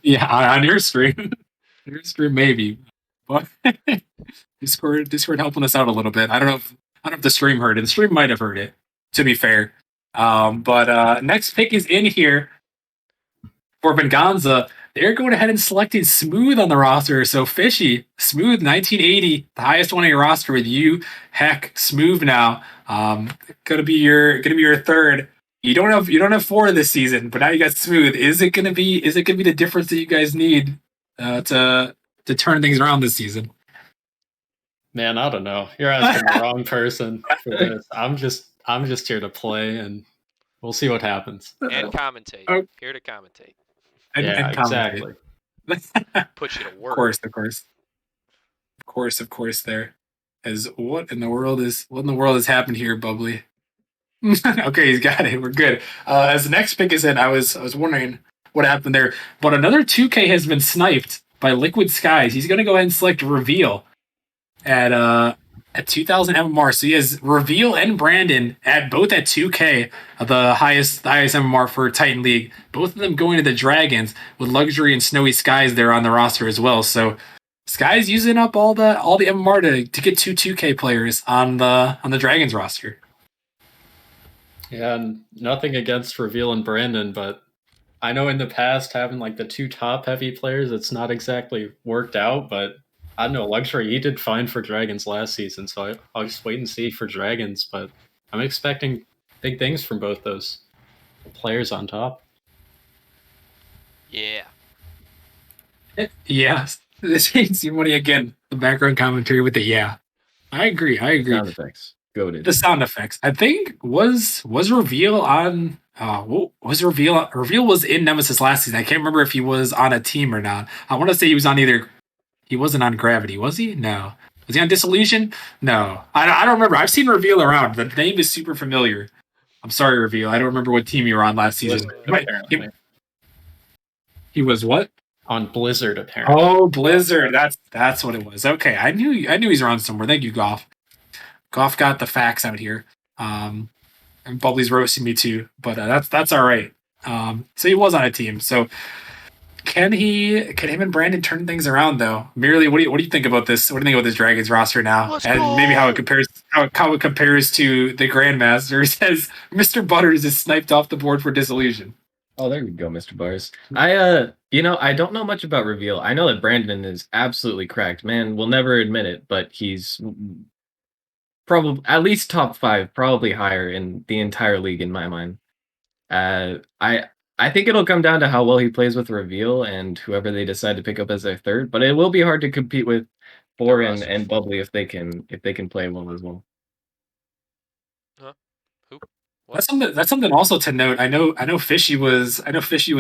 Yeah, on your stream. Your stream maybe. But Discord helping us out a little bit. I don't know if the stream heard it. The stream might have heard it, to be fair. But next pick is in here for Venganza. They're going ahead and selecting Smooth on the roster. So Fishy, Smooth 1980, the highest one on your roster with you. Heck, Smooth now. Gonna be your third. You don't have four this season, but now you got Smooth. Is it gonna be the difference that you guys need to turn things around this season? Man, I don't know. You're asking the wrong person for this. I'm just here to play, and we'll see what happens. And commentate. Oh. Here to commentate. Yeah, And commentate. exactly. Put you to work. Of course. There is what in the world has happened here, Bubbly. Okay, he's got it. We're good. As the next pick is in, I was wondering what happened there, but another 2K has been sniped by Liquid Skies. He's going to go ahead and select Reveal at 2000 MMR. So he has Reveal and Brandon at both at 2K, the highest MMR for Titan League. Both of them going to the Dragons with Luxury and Snowy Skies there on the roster as well. So Skies using up all the MMR to get two 2K players on the Dragons roster. Yeah, and nothing against Reveal and Brandon, but I know in the past having like the two top heavy players, it's not exactly worked out, but I don't know, Luxury, he did fine for Dragons last season, so I'll just wait and see for Dragons, but I'm expecting big things from both those players on top. Yeah. Yes. This ain't money again. The background commentary with the yeah. I agree. Sound effects. Goated. The sound effects. I think was Reveal on was Reveal was in Nemesis last season. I can't remember if he was on a team or not. I want to say he was on he wasn't on Gravity, was he? No. Was he on Disillusion? No. I don't remember. I've seen Reveal around. The name is super familiar. I'm sorry, Reveal. I don't remember what team you were on last season. He was what? On Blizzard, apparently. Oh, Blizzard. That's what it was. Okay, I knew he's around somewhere. Thank you, Goff. Goff got the facts out here. And Bubbly's roasting me too, but that's all right. So he was on a team. So can him and Brandon turn things around though? Merely, what do you think about this? What do you think about this Dragons roster now? Let's and go! Maybe how it compares to the Grandmasters as Mr. Butters is sniped off the board for Disillusion. Oh, there we go, Mr. Bars. I don't know much about Reveal. I know that Brandon is absolutely cracked. Man, we'll never admit it, but he's probably at least top 5, probably higher in the entire league in my mind. I think it'll come down to how well he plays with Reveal and whoever they decide to pick up as their third, but it will be hard to compete with Four and Bubbly if they can play well as well. Huh? Who? What? That's something also to note. I know Fishy was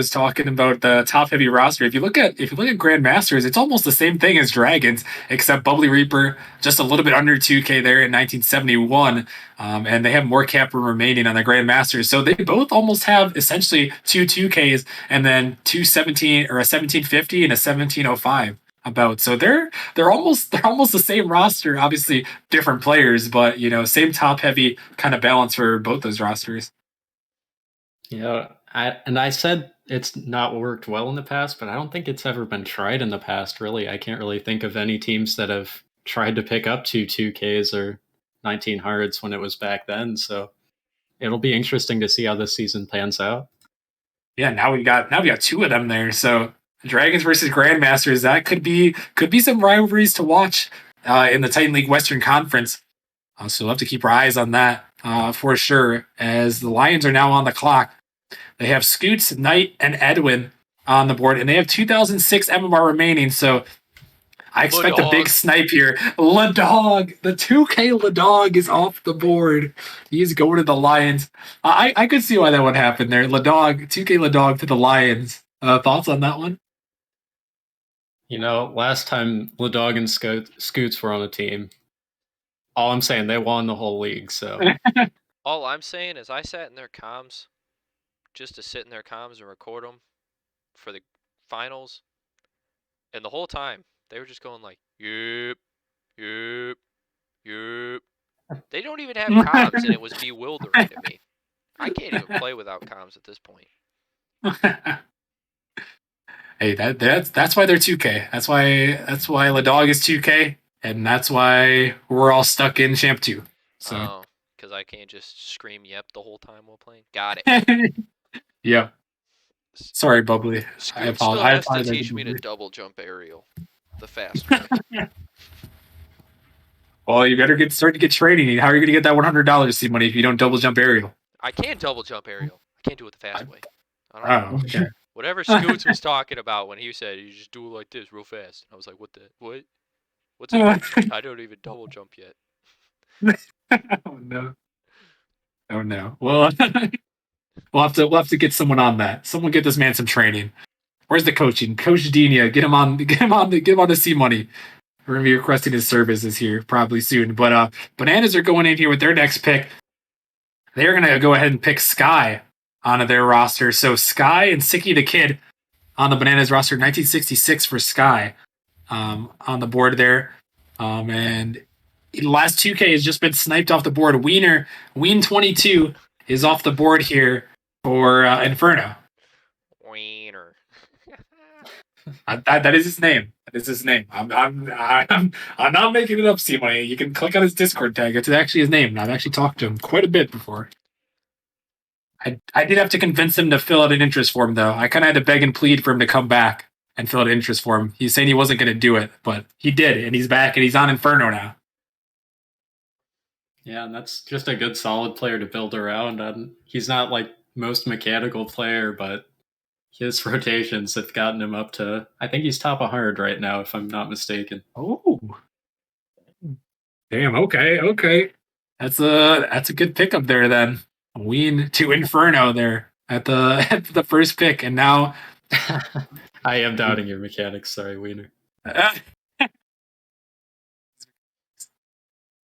talking about the top heavy roster. If you look at Grandmasters, it's almost the same thing as Dragons, except Bubbly Reaper just a little bit under 2K there in 1971, and they have more cap room remaining on the Grandmasters. So they both almost have essentially two 2Ks and then two 17 or a 1750 and a 1705. So they're almost the same roster. Obviously different players, but same top heavy kind of balance for both those rosters. Yeah, I said it's not worked well in the past, but I don't think it's ever been tried in the past. Really, I can't really think of any teams that have tried to pick up two 2Ks or 1900s when it was back then. So it'll be interesting to see how this season pans out. Yeah, now we got two of them there. So Dragons versus Grandmasters, that could be some rivalries to watch in the Titan League Western Conference. So we'll have to keep our eyes on that for sure. As the Lions are now on the clock, they have Scoots, Knight, and Edwin on the board, and they have 2006 MMR remaining. So I expect a big snipe here. Ladog, the 2K Ladog is off the board. He's going to the Lions. I could see why that would happen there. 2K Ladog to the Lions. Thoughts on that one? Last time Ladog and Scoots were on a team, all I'm saying, they won the whole league. So All I'm saying is I sat in their comms just to sit in their comms and record them for the finals, and the whole time they were just going like, "Yep, yep, yep." They don't even have comms, and it was bewildering to me. I can't even play without comms at this point. Hey, that's why they're 2K. That's why Ladog is 2K, and that's why we're all stuck in Champ 2. So Oh, because I can't just scream "yep" the whole time while playing. Got it. yeah. Sorry, Bubbly. I Scoot apologize. still I has to apologize. teach me to double jump aerial the fast way. Well, you better start to get training. How are you going to get that $100 seed money if you don't double jump aerial? I can double jump aerial. I can't do it the fast way. I don't know. Oh, okay. Whatever Scoots was talking about when he said you just do it like this real fast. I was like, what the what? What's a I don't even double jump yet. Oh no. Oh no. Well, we'll have to get someone on that. Someone get this man some training. Where's the coaching? Coach Dina, get him on the C money. We're gonna be requesting his services here probably soon. But Bananas are going in here with their next pick. They're gonna go ahead and pick Sky onto their roster. So Sky and Sicky the Kid on the Bananas roster, 1966 for Sky on the board there. And the last 2K has just been sniped off the board. Ween 22 is off the board here for Inferno. Wiener. That is his name. That is his name. I'm not making it up, C-Money. You can click on his Discord tag. It's actually his name. And I've actually talked to him quite a bit before. I did have to convince him to fill out an interest form, though. I kind of had to beg and plead for him to come back and fill out an interest form. He's saying he wasn't going to do it, but he did, and he's back, and he's on Inferno now. Yeah, and that's just a good solid player to build around. And he's not like most mechanical player, but his rotations have gotten him up to, I think he's top 100 right now, if I'm not mistaken. Oh, damn. Okay. That's a good pickup there then. Ween to Inferno there at the at the first pick, and now I am doubting your mechanics. Sorry, Wiener.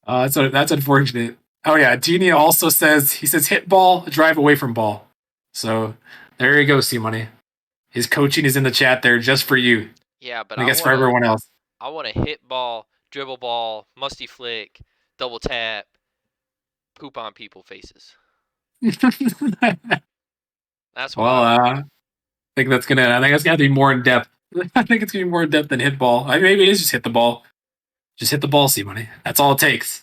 that's unfortunate. Oh yeah, Genie also says hit ball, drive away from ball. So there you go, C Money. His coaching is in the chat there just for you. Yeah, but I guess for everyone else. I want to hit ball, dribble ball, musty flick, double tap, poop on people faces. That's what I think that's gonna be more in depth. I think it's gonna be more in depth than hit ball. Maybe it is just hit the ball. Just hit the ball, C Money. That's all it takes.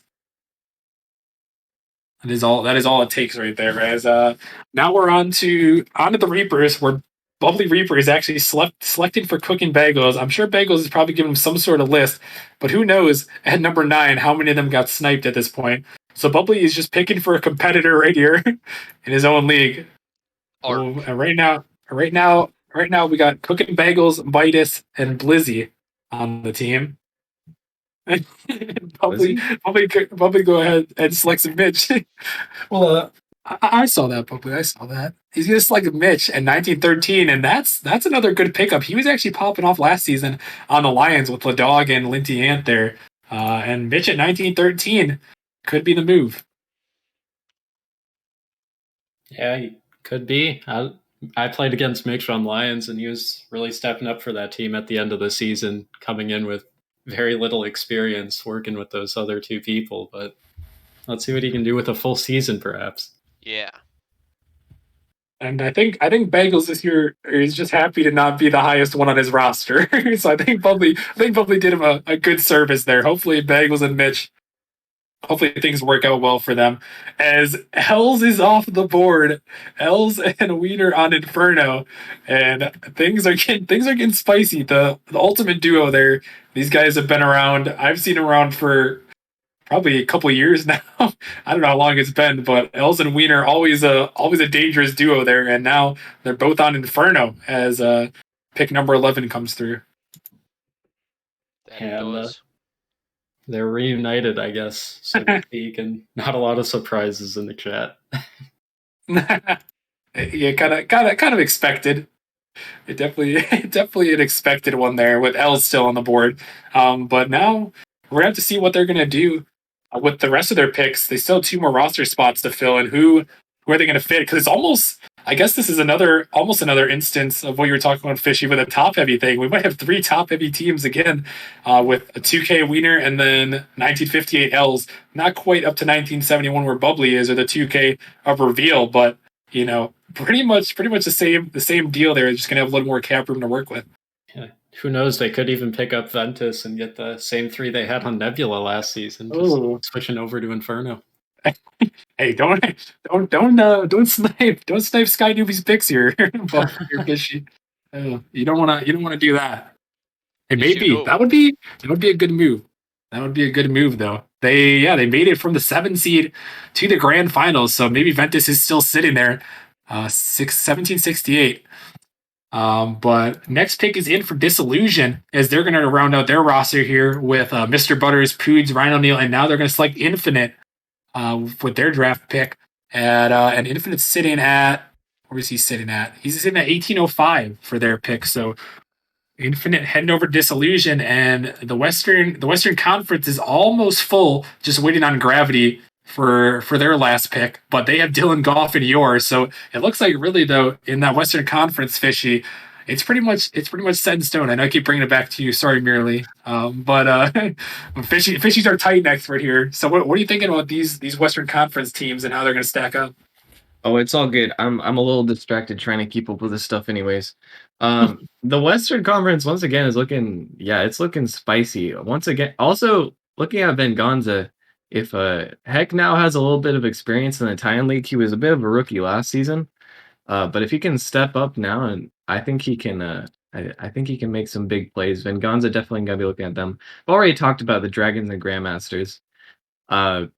That is all it takes right there. As now we're on to the Reapers, where Bubbly Reaper is actually selecting for cooking bagels. I'm sure bagels is probably giving him some sort of list, but who knows at number 9 how many of them got sniped at this point. So Bubbly is just picking for a competitor right here in his own league. And right now we got cooking bagels, Midas, and Blizzy on the team. Probably go ahead and select some Mitch. Well, I saw that, Bubbly. I saw that. He's gonna select Mitch at 1913, and that's another good pickup. He was actually popping off last season on the Lions with Ladog and Linty Ant there. And Mitch at 1913 could be the move. Yeah, he could be. I played against Mitch on Lions, and he was really stepping up for that team at the end of the season, coming in with very little experience working with those other two people. But let's see what he can do with a full season, perhaps. Yeah. And I think Bagels this year is just happy to not be the highest one on his roster. So I think Bubbly did him a good service there. Hopefully Bagels and Mitch, hopefully things work out well for them. As Hells is off the board, Hells and Wiener on Inferno, and things are getting spicy. The ultimate duo there. These guys have been around. I've seen them around for probably a couple years now. I don't know how long it's been, but Els and Wiener always a dangerous duo there, and now they're both on Inferno as pick number 11 comes through. And they're reunited, I guess, so to speak, and not a lot of surprises in the chat. Yeah, kind of expected. It definitely an expected one there with Els still on the board. But now we're gonna have to see what they're gonna do with the rest of their picks, they still have 2 more roster spots to fill, and who are they going to fit? Because it's almost, I guess this is almost another instance of what you were talking about, Fishy, with a top heavy thing. We might have 3 top heavy teams again, with a 2K Wiener and then 1958 L's. Not quite up to 1971 where Bubbly is, or the 2K of Reveal, but pretty much the same deal there. Just going to have a little more cap room to work with. Yeah. Who knows? They could even pick up Ventus and get the same 3 they had on Nebula last season, just switching over to Inferno. Hey, don't snipe Sky Newbie's picks here, but you're Fishy. You don't want to do that. Hey, maybe that would be a good move. That would be a good move, though. They made it from the 7 seed to the grand finals, so maybe Ventus is still sitting there, 1768. But next pick is in for Disillusion, as they're going to round out their roster here with Mr. Butters, Poods, Ryan O'Neal, and now they're going to select Infinite with their draft pick. And Infinite's sitting at, where is he sitting at? He's sitting at 1805 for their pick. So Infinite heading over Disillusion, and the Western Conference is almost full, just waiting on Gravity for their last pick. But they have Dylan Goff and yours, so it looks like really though in that Western Conference, Fishy, it's pretty much set in stone. I know I keep bringing it back to you. Sorry, Merely, but Fishy's our Titan expert here. So what are you thinking about these Western Conference teams and how they're going to stack up? Oh, it's all good. I'm a little distracted trying to keep up with this stuff anyways. The Western Conference once again is it's looking spicy. Once again, also looking at Venganza, if Heck now has a little bit of experience in the Titan League, he was a bit of a rookie last season. But if he can step up now, and I think he can I think he can make some big plays. Venganza definitely gonna be looking at them. I've already talked about the Dragons and Grandmasters. And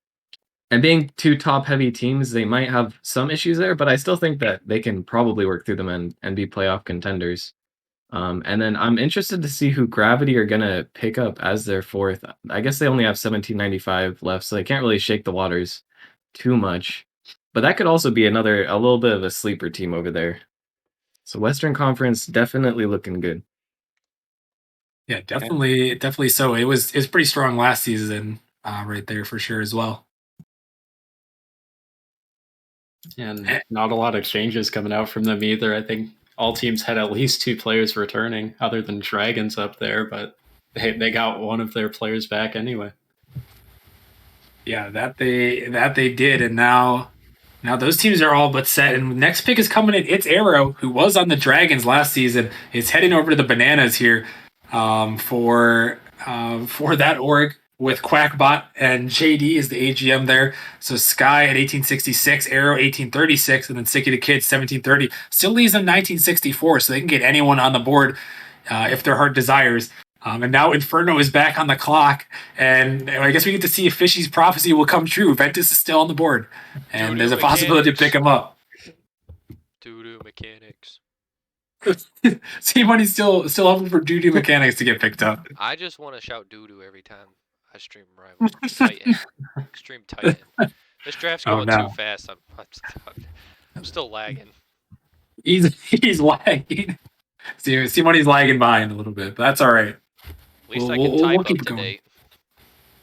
being 2 top-heavy teams, they might have some issues there, but I still think that they can probably work through them and be playoff contenders. And then I'm interested to see who Gravity are going to pick up as their 4th. I guess they only have 1795 left, so they can't really shake the waters too much. But that could also be a little bit of a sleeper team over there. So Western Conference definitely looking good. Yeah, definitely so. It was pretty strong last season, right there for sure as well. And not a lot of changes coming out from them either. I think all teams had at least 2 players returning, other than Dragons up there, but they got one of their players back anyway. Yeah, that they did, and now those teams are all but set. And next pick is coming in. It's Arrow, who was on the Dragons last season, is heading over to the Bananas here for that org, with Quackbot and JD is the AGM there. So Sky at 1866, Arrow 1836, and then Sicky the Kid 1730. Still leaves them 1964, so they can get anyone on the board if their heart desires. And now Inferno is back on the clock, and I guess we get to see if Fishy's prophecy will come true. Ventus is still on the board, and there's a possibility to pick him up. Doo-doo mechanics. See, money's still hoping for doo-doo mechanics to get picked up. I just want to shout doo-doo every time I stream Rival. Titan. Extreme Titan. This draft's going too fast. I'm still lagging. He's lagging. See, money's lagging behind a little bit, but that's all right. At least I can type up to date.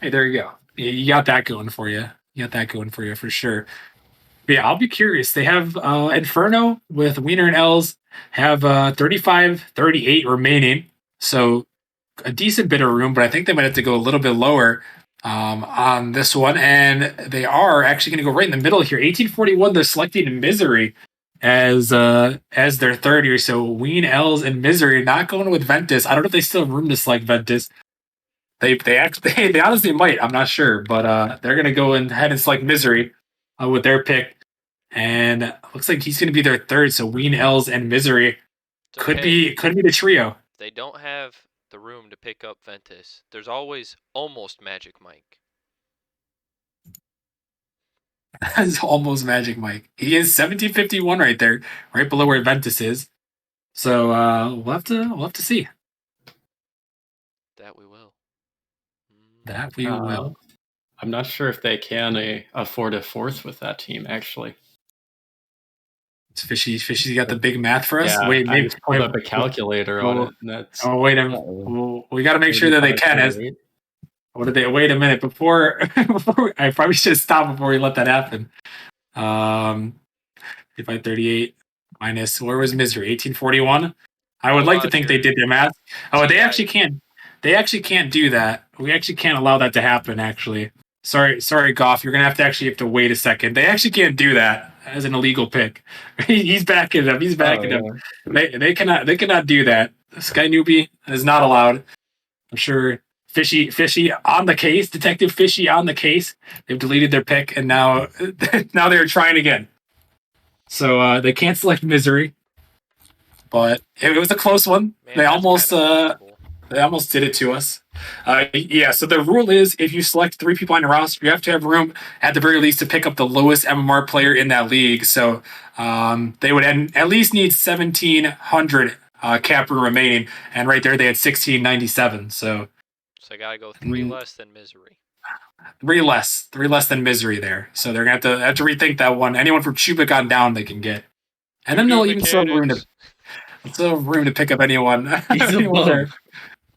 Hey, there you go. You got that going for you. You got that going for you for sure. But yeah, I'll be curious. They have Inferno with Wiener and Els have 35-38 remaining, so a decent bit of room, but I think they might have to go a little bit lower on this one. And they are actually going to go right in the middle here. 1841, they're selecting Misery as their third year. So Wien, Els, and Misery not going with Ventus. I don't know if they still have room to select Ventus. They honestly might. I'm not sure, but they're going to go ahead and select Misery with their pick. And looks like he's going to be their third. So Wien, Els, and Misery could be the trio. They don't have the room to pick up Ventus. There's always almost Magic Mike. That's almost Magic Mike. He is 1751 right there, right below where Ventus is. So we'll have to see. That we will. That we will. I'm not sure if they can afford a 4th with that team, actually. Fishy's got the big math for us. Yeah, wait, I just pulled up a calculator on it. Wait a minute. We got to make sure that they can. What did they? Wait a minute before. I probably should have stopped before we let that happen. Divide 38 minus where was misery? 1841. I would like to think they did their math. Oh, they actually can't. They actually can't do that. We actually can't allow that to happen. Actually, sorry, Goff. You're gonna have to wait a second. They actually can't do that as an illegal pick. He's backing up. He's backing up. They cannot do that. Sky Newbie is not allowed. I'm sure Fishy on the case, Detective Fishy on the case. They've deleted their pick and now they're trying again. So they can't select Misery, but it was a close one. Man, they almost did it to us. Yeah, so the rule is if you select 3 people on your roster, you have to have room at the very least to pick up the lowest MMR player in that league. So they would at least need 1,700 cap room remaining, and right there they had 1,697. So I gotta go 3 less than Misery. 3 less than Misery there. So they're gonna have to rethink that one. Anyone from Chubik on down they can get, and then they'll even still have room to pick up anyone. He's above. There.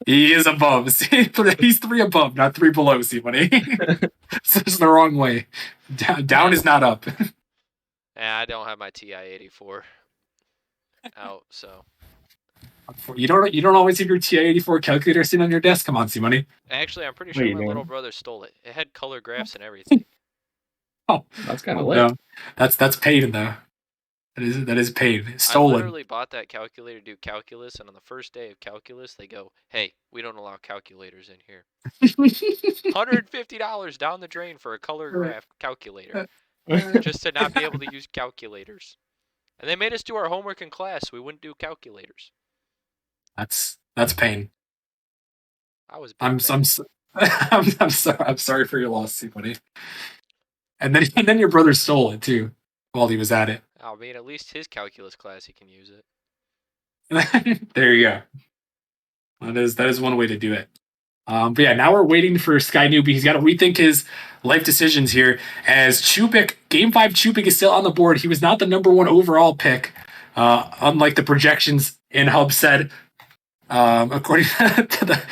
He is above. He's 3 above, not 3 below. See, money. This is the wrong way. Down is not up. I don't have my TI-84 out, so. You don't always have your TI-84 calculator sitting on your desk. Come on, see money. Actually, I'm pretty sure my little brother stole it. It had color graphs and everything. Oh, that's kind of lit. No, that's paid though. That is paid. Stolen. I literally bought that calculator to do calculus, and on the first day of calculus, they go, "Hey, we don't allow calculators in here." $150 down the drain for a color graph calculator, just to not be able to use calculators. And they made us do our homework in class. So we wouldn't do calculators. That's pain. I was. I'm sorry for your loss, see money. And then your brother stole it too while he was at it. I mean, at least his calculus class, he can use it. There you go. That is one way to do it. But yeah, now we're waiting for Sky Newbie. He's got to rethink his life decisions here. As Chubik, Game 5 Chubik is still on the board. He was not the number 1 overall pick, unlike the projections in Hub said. According to the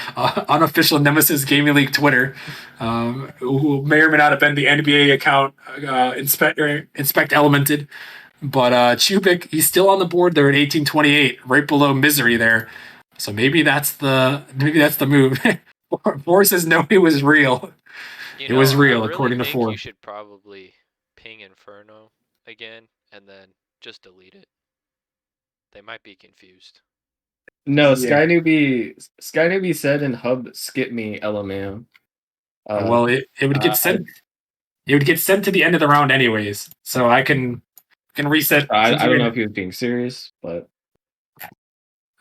unofficial Nemesis Gaming League Twitter, who may or may not have been the NBA account Inspect Elemented. But Chubik, he's still on the board there at 1828, right below Misery there. So maybe that's the move. Four says no, it was real. It was real, according to Four. You should probably ping Inferno again and then just delete it. They might be confused. No, Sky Newbie said in Hub, skip me, LMAO. Well, it would get sent. It would get sent to the end of the round anyways, so I can reset. I don't know if he was being serious, but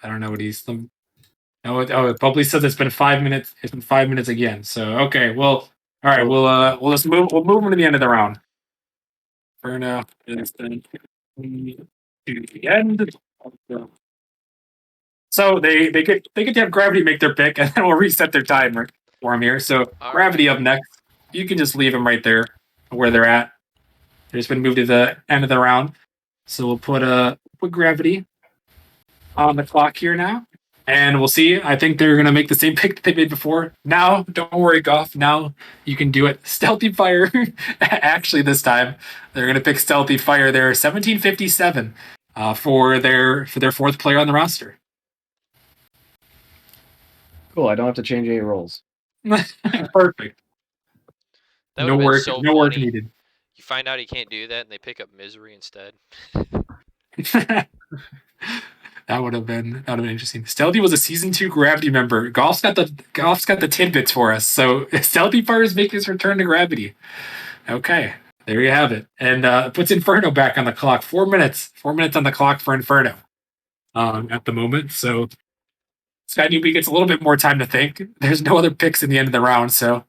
I don't know what he's. It probably says it's been 5 minutes. It's been 5 minutes again. So okay, well, all right, we'll just move. We'll move him to the end of the round. For now, it's then to the end. So they get to have Gravity make their pick, and then we'll reset their timer for him here. So Gravity up next. You can just leave them right there where they're at. They've just been moved to the end of the round. So we'll put Gravity on the clock here now. And we'll see. I think they're going to make the same pick that they made before. Now, don't worry, Goff. Now you can do it. Stealthy Fire. Actually, this time, they're going to pick Stealthy Fire there. 1757 for their 4th player on the roster. Cool. I don't have to change any roles. Perfect. No work needed. You find out he can't do that, and they pick up Misery instead. That would have been interesting. Stealthy was a season 2 Gravity member. Golf's got the tidbits for us. So Stealthy Fire is making his return to Gravity. Okay, there you have it. And puts Inferno back on the clock. 4 minutes. 4 minutes on the clock for Inferno at the moment. So Sky Newbie gets a little bit more time to think. There's no other picks in the end of the round, so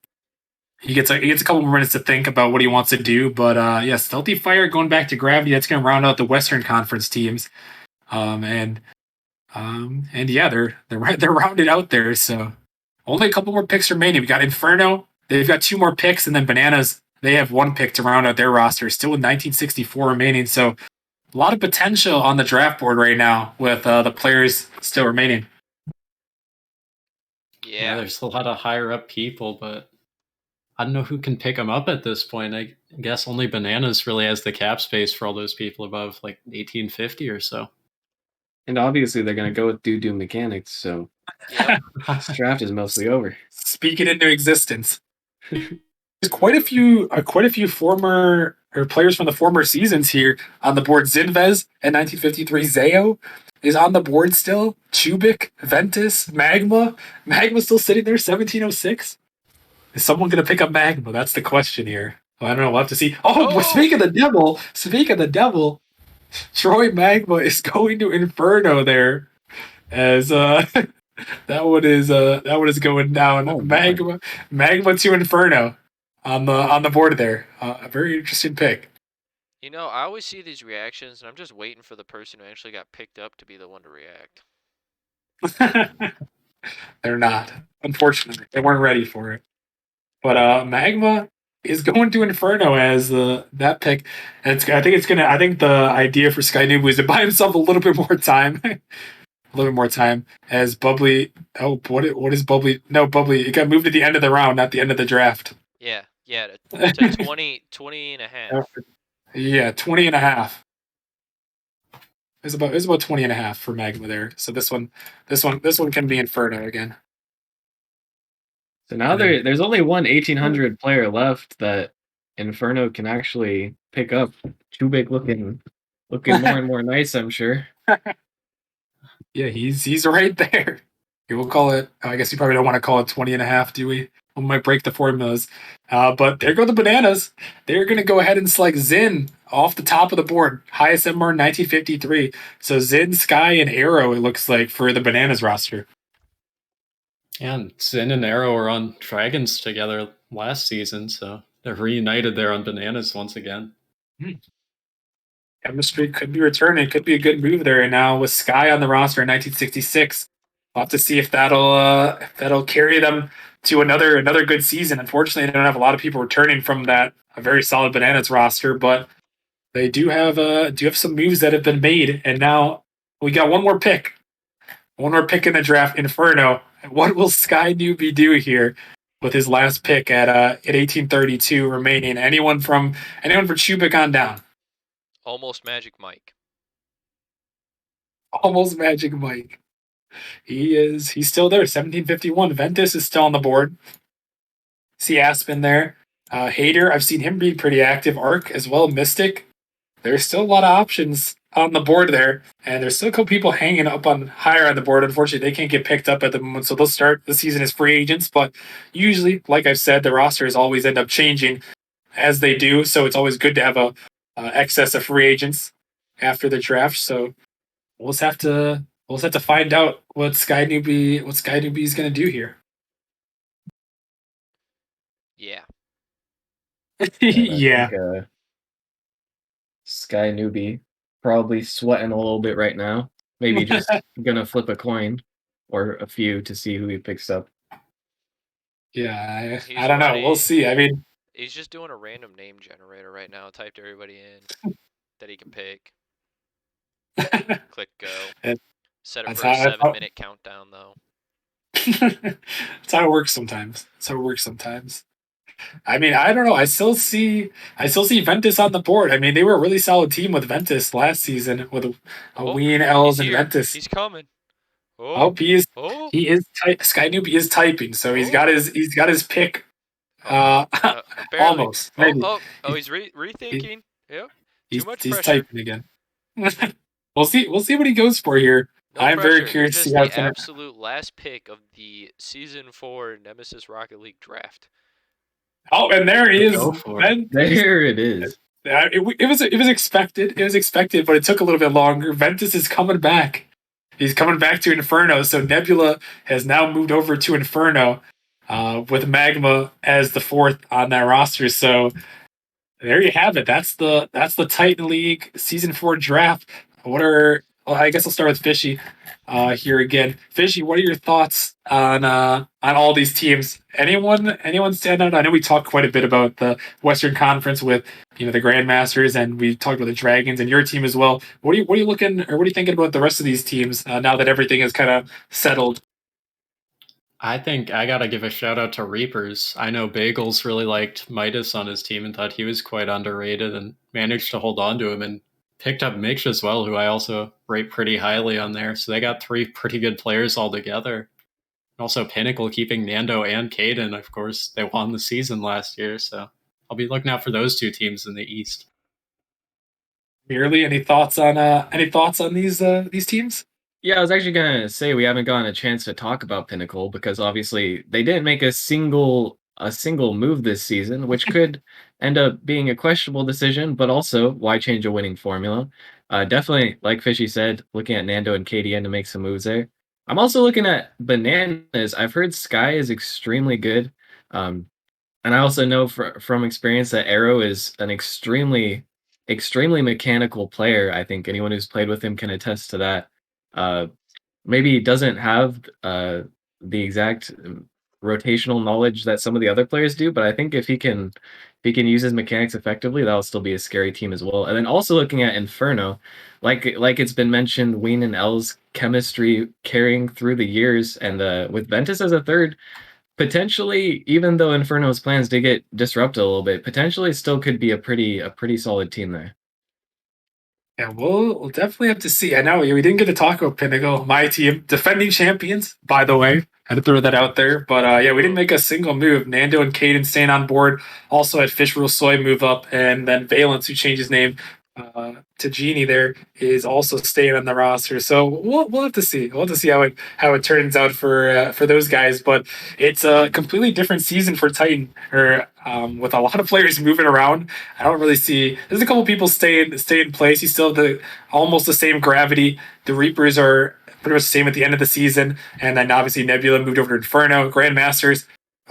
he gets a couple more minutes to think about what he wants to do. But yeah, Stealthy Fire going back to Gravity. That's going to round out the Western Conference teams. And yeah, they're rounded out there. So only a couple more picks remaining. We got Inferno. They've got 2 more picks, and then Bananas. They have 1 pick to round out their roster. Still with 1964 remaining. So a lot of potential on the draft board right now with the players still remaining. Yeah. there's a lot of higher up people, but I don't know who can pick them up at this point. I guess only Bananas really has the cap space for all those people above like 1850 or so. And obviously they're gonna go with doo mechanics, so Yep. this draft is mostly over. Speak it into existence. There's quite a few former or players from the former seasons here on the board. Zinvez in 1953, Zayo is on the board still. Chubik, Ventus, Magma. Magma's still sitting there, 1706. Is someone going to pick up Magma? That's the question here. Well, I don't know. We'll have to see. Oh, speak of the devil, Troy Magma is going to Inferno there, as that one is going down. Oh, Magma to Inferno on the board there. A very interesting pick. You know, I always see these reactions, and I'm just waiting for the person who actually got picked up to be the one to react. They're not. Unfortunately, they weren't ready for it. But Magma is going to Inferno as that pick. And I think the idea for Sky Noob was to buy himself a little bit more time. A little bit more time as Bubbly. Oh, what is Bubbly? No, Bubbly. It got moved to the end of the round, not the end of the draft. Yeah, to 20 and a half. Yeah, 20 and a half. It's about 20 and a half for Magma there. So this one can be Inferno again. So now there's only one 1800 player left that Inferno can actually pick up. Chubik looking more and more nice, I'm sure. Yeah, he's right there. We'll call it. I guess you probably don't want to call it 20 and a half, do we? We might break the formulas. But there go the Bananas. They're going to go ahead and select Zin off the top of the board. Highest MR 1953. So Zin, Sky, and Arrow, it looks like, for the Bananas roster. And Zin and Arrow were on Dragons together last season, so they're reunited there on Bananas once again. Chemistry could be returning. It could be a good move there. And now with Sky on the roster in 1966, we'll have to see if that'll carry them to another good season. Unfortunately, they don't have a lot of people returning from that a very solid Bananas roster, but they do have some moves that have been made. And now we got one more pick in the draft, Inferno. What will Sky Newbie do here with his last pick at 1832 remaining? Anyone for Chubik on down? Almost Magic Mike. Almost Magic Mike. He's still there. 1751. Ventus is still on the board. See Aspen there. Hater, I've seen him be pretty active. Arc as well. Mystic. There's still a lot of options on the board there, and there's still a couple people hanging up on higher on the board. Unfortunately, they can't get picked up at the moment, so they'll start the season as free agents. But usually, like I've said, the rosters always end up changing as they do, so it's always good to have a excess of free agents after the draft. So we'll just have to find out what Sky Newbie is going to do here. Yeah. Yeah. I think, Sky Newbie probably sweating a little bit right now. Maybe just gonna flip a coin or a few to see who he picks up. Yeah, I don't know. We'll see. I mean, he's just doing a random name generator right now. Typed everybody in that he can pick. Click go. Set it for a 7-minute countdown, though. That's how it works sometimes. I mean, I don't know. I still see Ventus on the board. I mean, they were a really solid team with Ventus last season with Ween, Els, and Ventus. He's coming. He is. Sky Noob is typing, so he's got his pick. Almost. Maybe. He's rethinking. Yep. He's pressure. typing again. We'll see what he goes for here. No I'm pressure. very curious to see how the absolute last pick of the Season 4 Nemesis Rocket League draft. Oh, and there he is. There it is. It was expected. It was expected, but it took a little bit longer. Ventus is coming back. He's coming back to Inferno. So Nebula has now moved over to Inferno with Magma as the fourth on that roster. So there you have it. That's the Titan League Season 4 draft. I guess I'll start with Fishy here again. Fishy, what are your thoughts on all these teams? Anyone stand out? I know we talked quite a bit about the Western Conference with the Grandmasters, and we talked about the Dragons and your team as well. What are you looking, or what are you thinking about the rest of these teams now that everything is kind of settled? I think I gotta give a shout out to Reapers. I know Bagels really liked Midas on his team and thought he was quite underrated and managed to hold on to him and picked up Mix as well, who I also rate pretty highly on there. So they got 3 pretty good players all together. Also Pinnacle keeping Nando and Caden. Of course, they won the season last year, so I'll be looking out for those 2 teams in the East. Merely, any thoughts on these teams? Yeah, I was actually gonna say we haven't gotten a chance to talk about Pinnacle because obviously they didn't make a single move this season, which could end up being a questionable decision, but also why change a winning formula? Definitely, like Fishy said, looking at Nando and KDN to make some moves there. I'm also looking at Bananas. I've heard Sky is extremely good. Um, and I also know from experience that Arrow is an extremely mechanical player. I think anyone who's played with him can attest to that. Uh, Maybe he doesn't have the exact rotational knowledge that some of the other players do, but I think if he can use his mechanics effectively, that'll still be a scary team as well. And then also looking at Inferno, like it's been mentioned, Ween and L's chemistry carrying through the years, and with Ventus as a third, potentially, even though Inferno's plans did get disrupted a little bit, potentially still could be a pretty solid team there. Yeah, we'll definitely have to see. I know we didn't get to talk about Pinnacle, my team, defending champions, by the way. Had to throw that out there. But yeah, we didn't make a single move. Nando and Caden staying on board. Also had Fish Rule Soy move up. And then Valence, who changed his name to Genie there, is also staying on the roster. So we'll have to see. We'll have to see how it turns out for those guys. But it's a completely different season for Titan, or with a lot of players moving around. I don't really see. There's a couple people stay in place. You still have almost the same gravity. The Reapers are pretty much the same at the end of the season, and then obviously Nebula moved over to Inferno. Grandmasters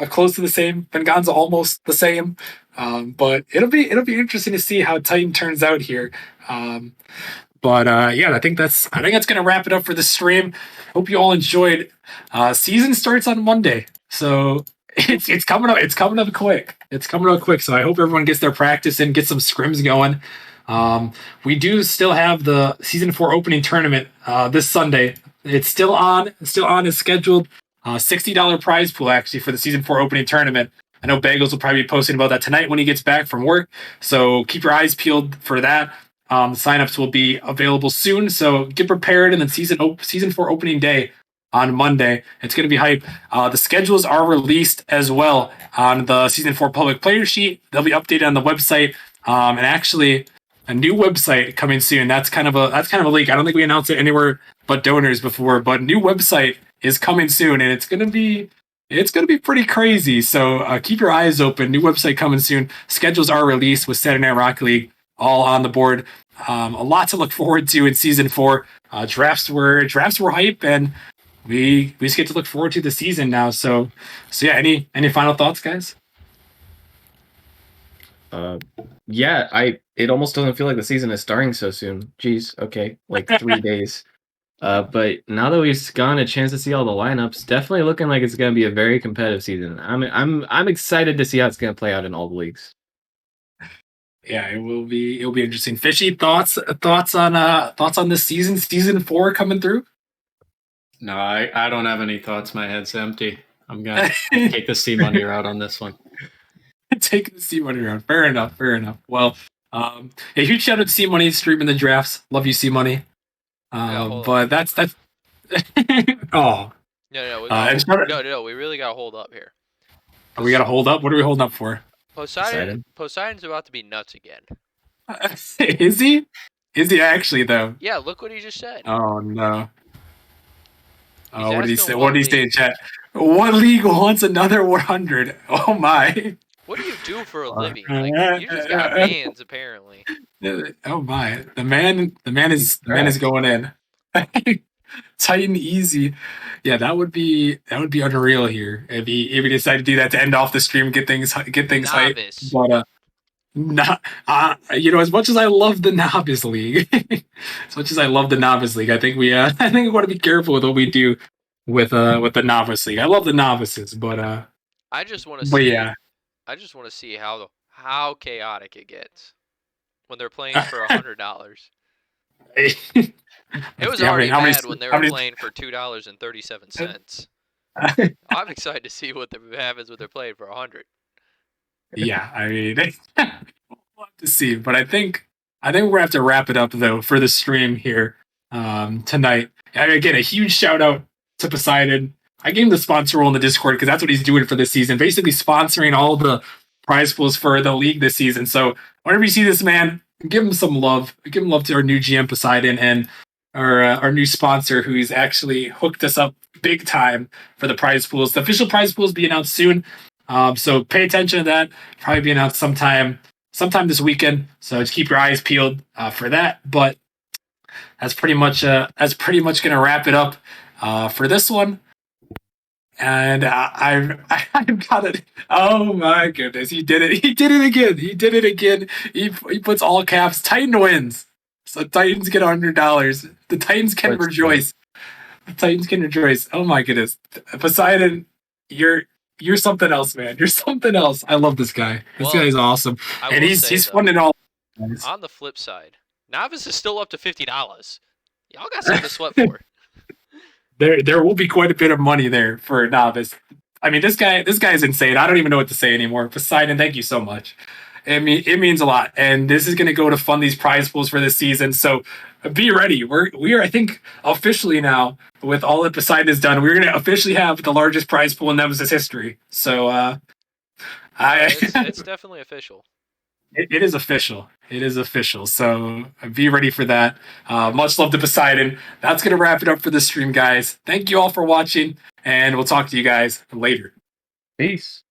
close to the same. Venganza almost the same. But it'll be interesting to see how Titan turns out here. But yeah, I think that's gonna wrap it up for the stream. Hope you all enjoyed. Season starts on Monday, so it's coming up. It's coming up quick. It's coming up quick. So I hope everyone gets their practice in, get some scrims going. We do still have the season 4 opening tournament this Sunday. It's still on. It's still on as scheduled. $60 prize pool actually for the season 4 opening tournament. I know Bagels will probably be posting about that tonight when he gets back from work. So keep your eyes peeled for that. The signups will be available soon, so get prepared. And then season 4 opening day on Monday, it's going to be hype. The schedules are released as well on the season 4 public player sheet. They'll be updated on the website, and actually a new website coming soon. That's kind of a leak. I don't think we announced it anywhere but donors before, but new website is coming soon, and it's going to be pretty crazy. So keep your eyes open. New website coming soon. Schedules are released with Saturday Night Rocket League all on the board. A lot to look forward to in season 4. Drafts were hype, and we just get to look forward to the season now. So yeah. Any final thoughts, guys? Yeah, it almost doesn't feel like the season is starting so soon. Jeez, okay, like 3 days. But now that we've gotten a chance to see all the lineups, definitely looking like it's going to be a very competitive season. I'm excited to see how it's going to play out in all the leagues. Yeah, it'll be interesting. Fishy, thoughts on this season 4 coming through? No, I don't have any thoughts. My head's empty. I'm going to take the C money route on this one. Take the C Money around. Fair enough. Well, yeah, huge shout out to C Money streaming the drafts. Love you, C Money. But that's oh. No, we really got to hold up here. We got to hold up. What are we holding up for? Poseidon's about to be nuts again. Is he? Is he actually though? Yeah, look what he just said. Oh no. He's what did he say? asking What did he say in chat? One league wants another 100. Oh my. What do you do for a living? Like, you just got fans, apparently. Oh my. The man is going in. Titan easy. Yeah, that would be unreal here if he decided to do that to end off the stream, get things hyped. But not as much as I love the novice league, I think we want to be careful with what we do with the novice league. I love the novices, but I just want to see. Yeah. I just want to see how chaotic it gets when they're playing for $100. It was already bad when they were playing for $2.37. I'm excited to see what happens when they're playing for 100. Yeah, I mean, we'll have to see. But I think we're gonna have to wrap it up though for the stream here tonight. And again, a huge shout out to Poseidon. I gave him the sponsor role in the Discord because that's what he's doing for this season, basically sponsoring all the prize pools for the league this season. So whenever you see this man, give him some love. Give him love to our new GM Poseidon and our new sponsor, who's actually hooked us up big time for the prize pools. The official prize pools be announced soon. So pay attention to that. Probably be announced sometime this weekend. So just keep your eyes peeled for that. But that's pretty much gonna wrap it up for this one. And I've got it. Oh my goodness, he did it! He did it again! He did it again! He puts all caps. Titan wins. So Titans get $100. The Titans can rejoice. The Titans can rejoice. Oh my goodness, Poseidon, you're something else, man. You're something else. I love this guy. This guy is awesome, and he's fun and all. On the flip side, Novice is still up to $50. Y'all got something to sweat for. There will be quite a bit of money there for Novice. I mean, this guy is insane. I don't even know what to say anymore. Poseidon, thank you so much. I mean, it means a lot, and this is going to go to fund these prize pools for this season. So be ready. We are, I think, officially now, with all that Poseidon has done, we're going to officially have the largest prize pool in Nemesis history. So it's definitely official. It is official. It is official. So be ready for that. Much love to Poseidon. That's going to wrap it up for the stream, guys. Thank you all for watching, and we'll talk to you guys later. Peace.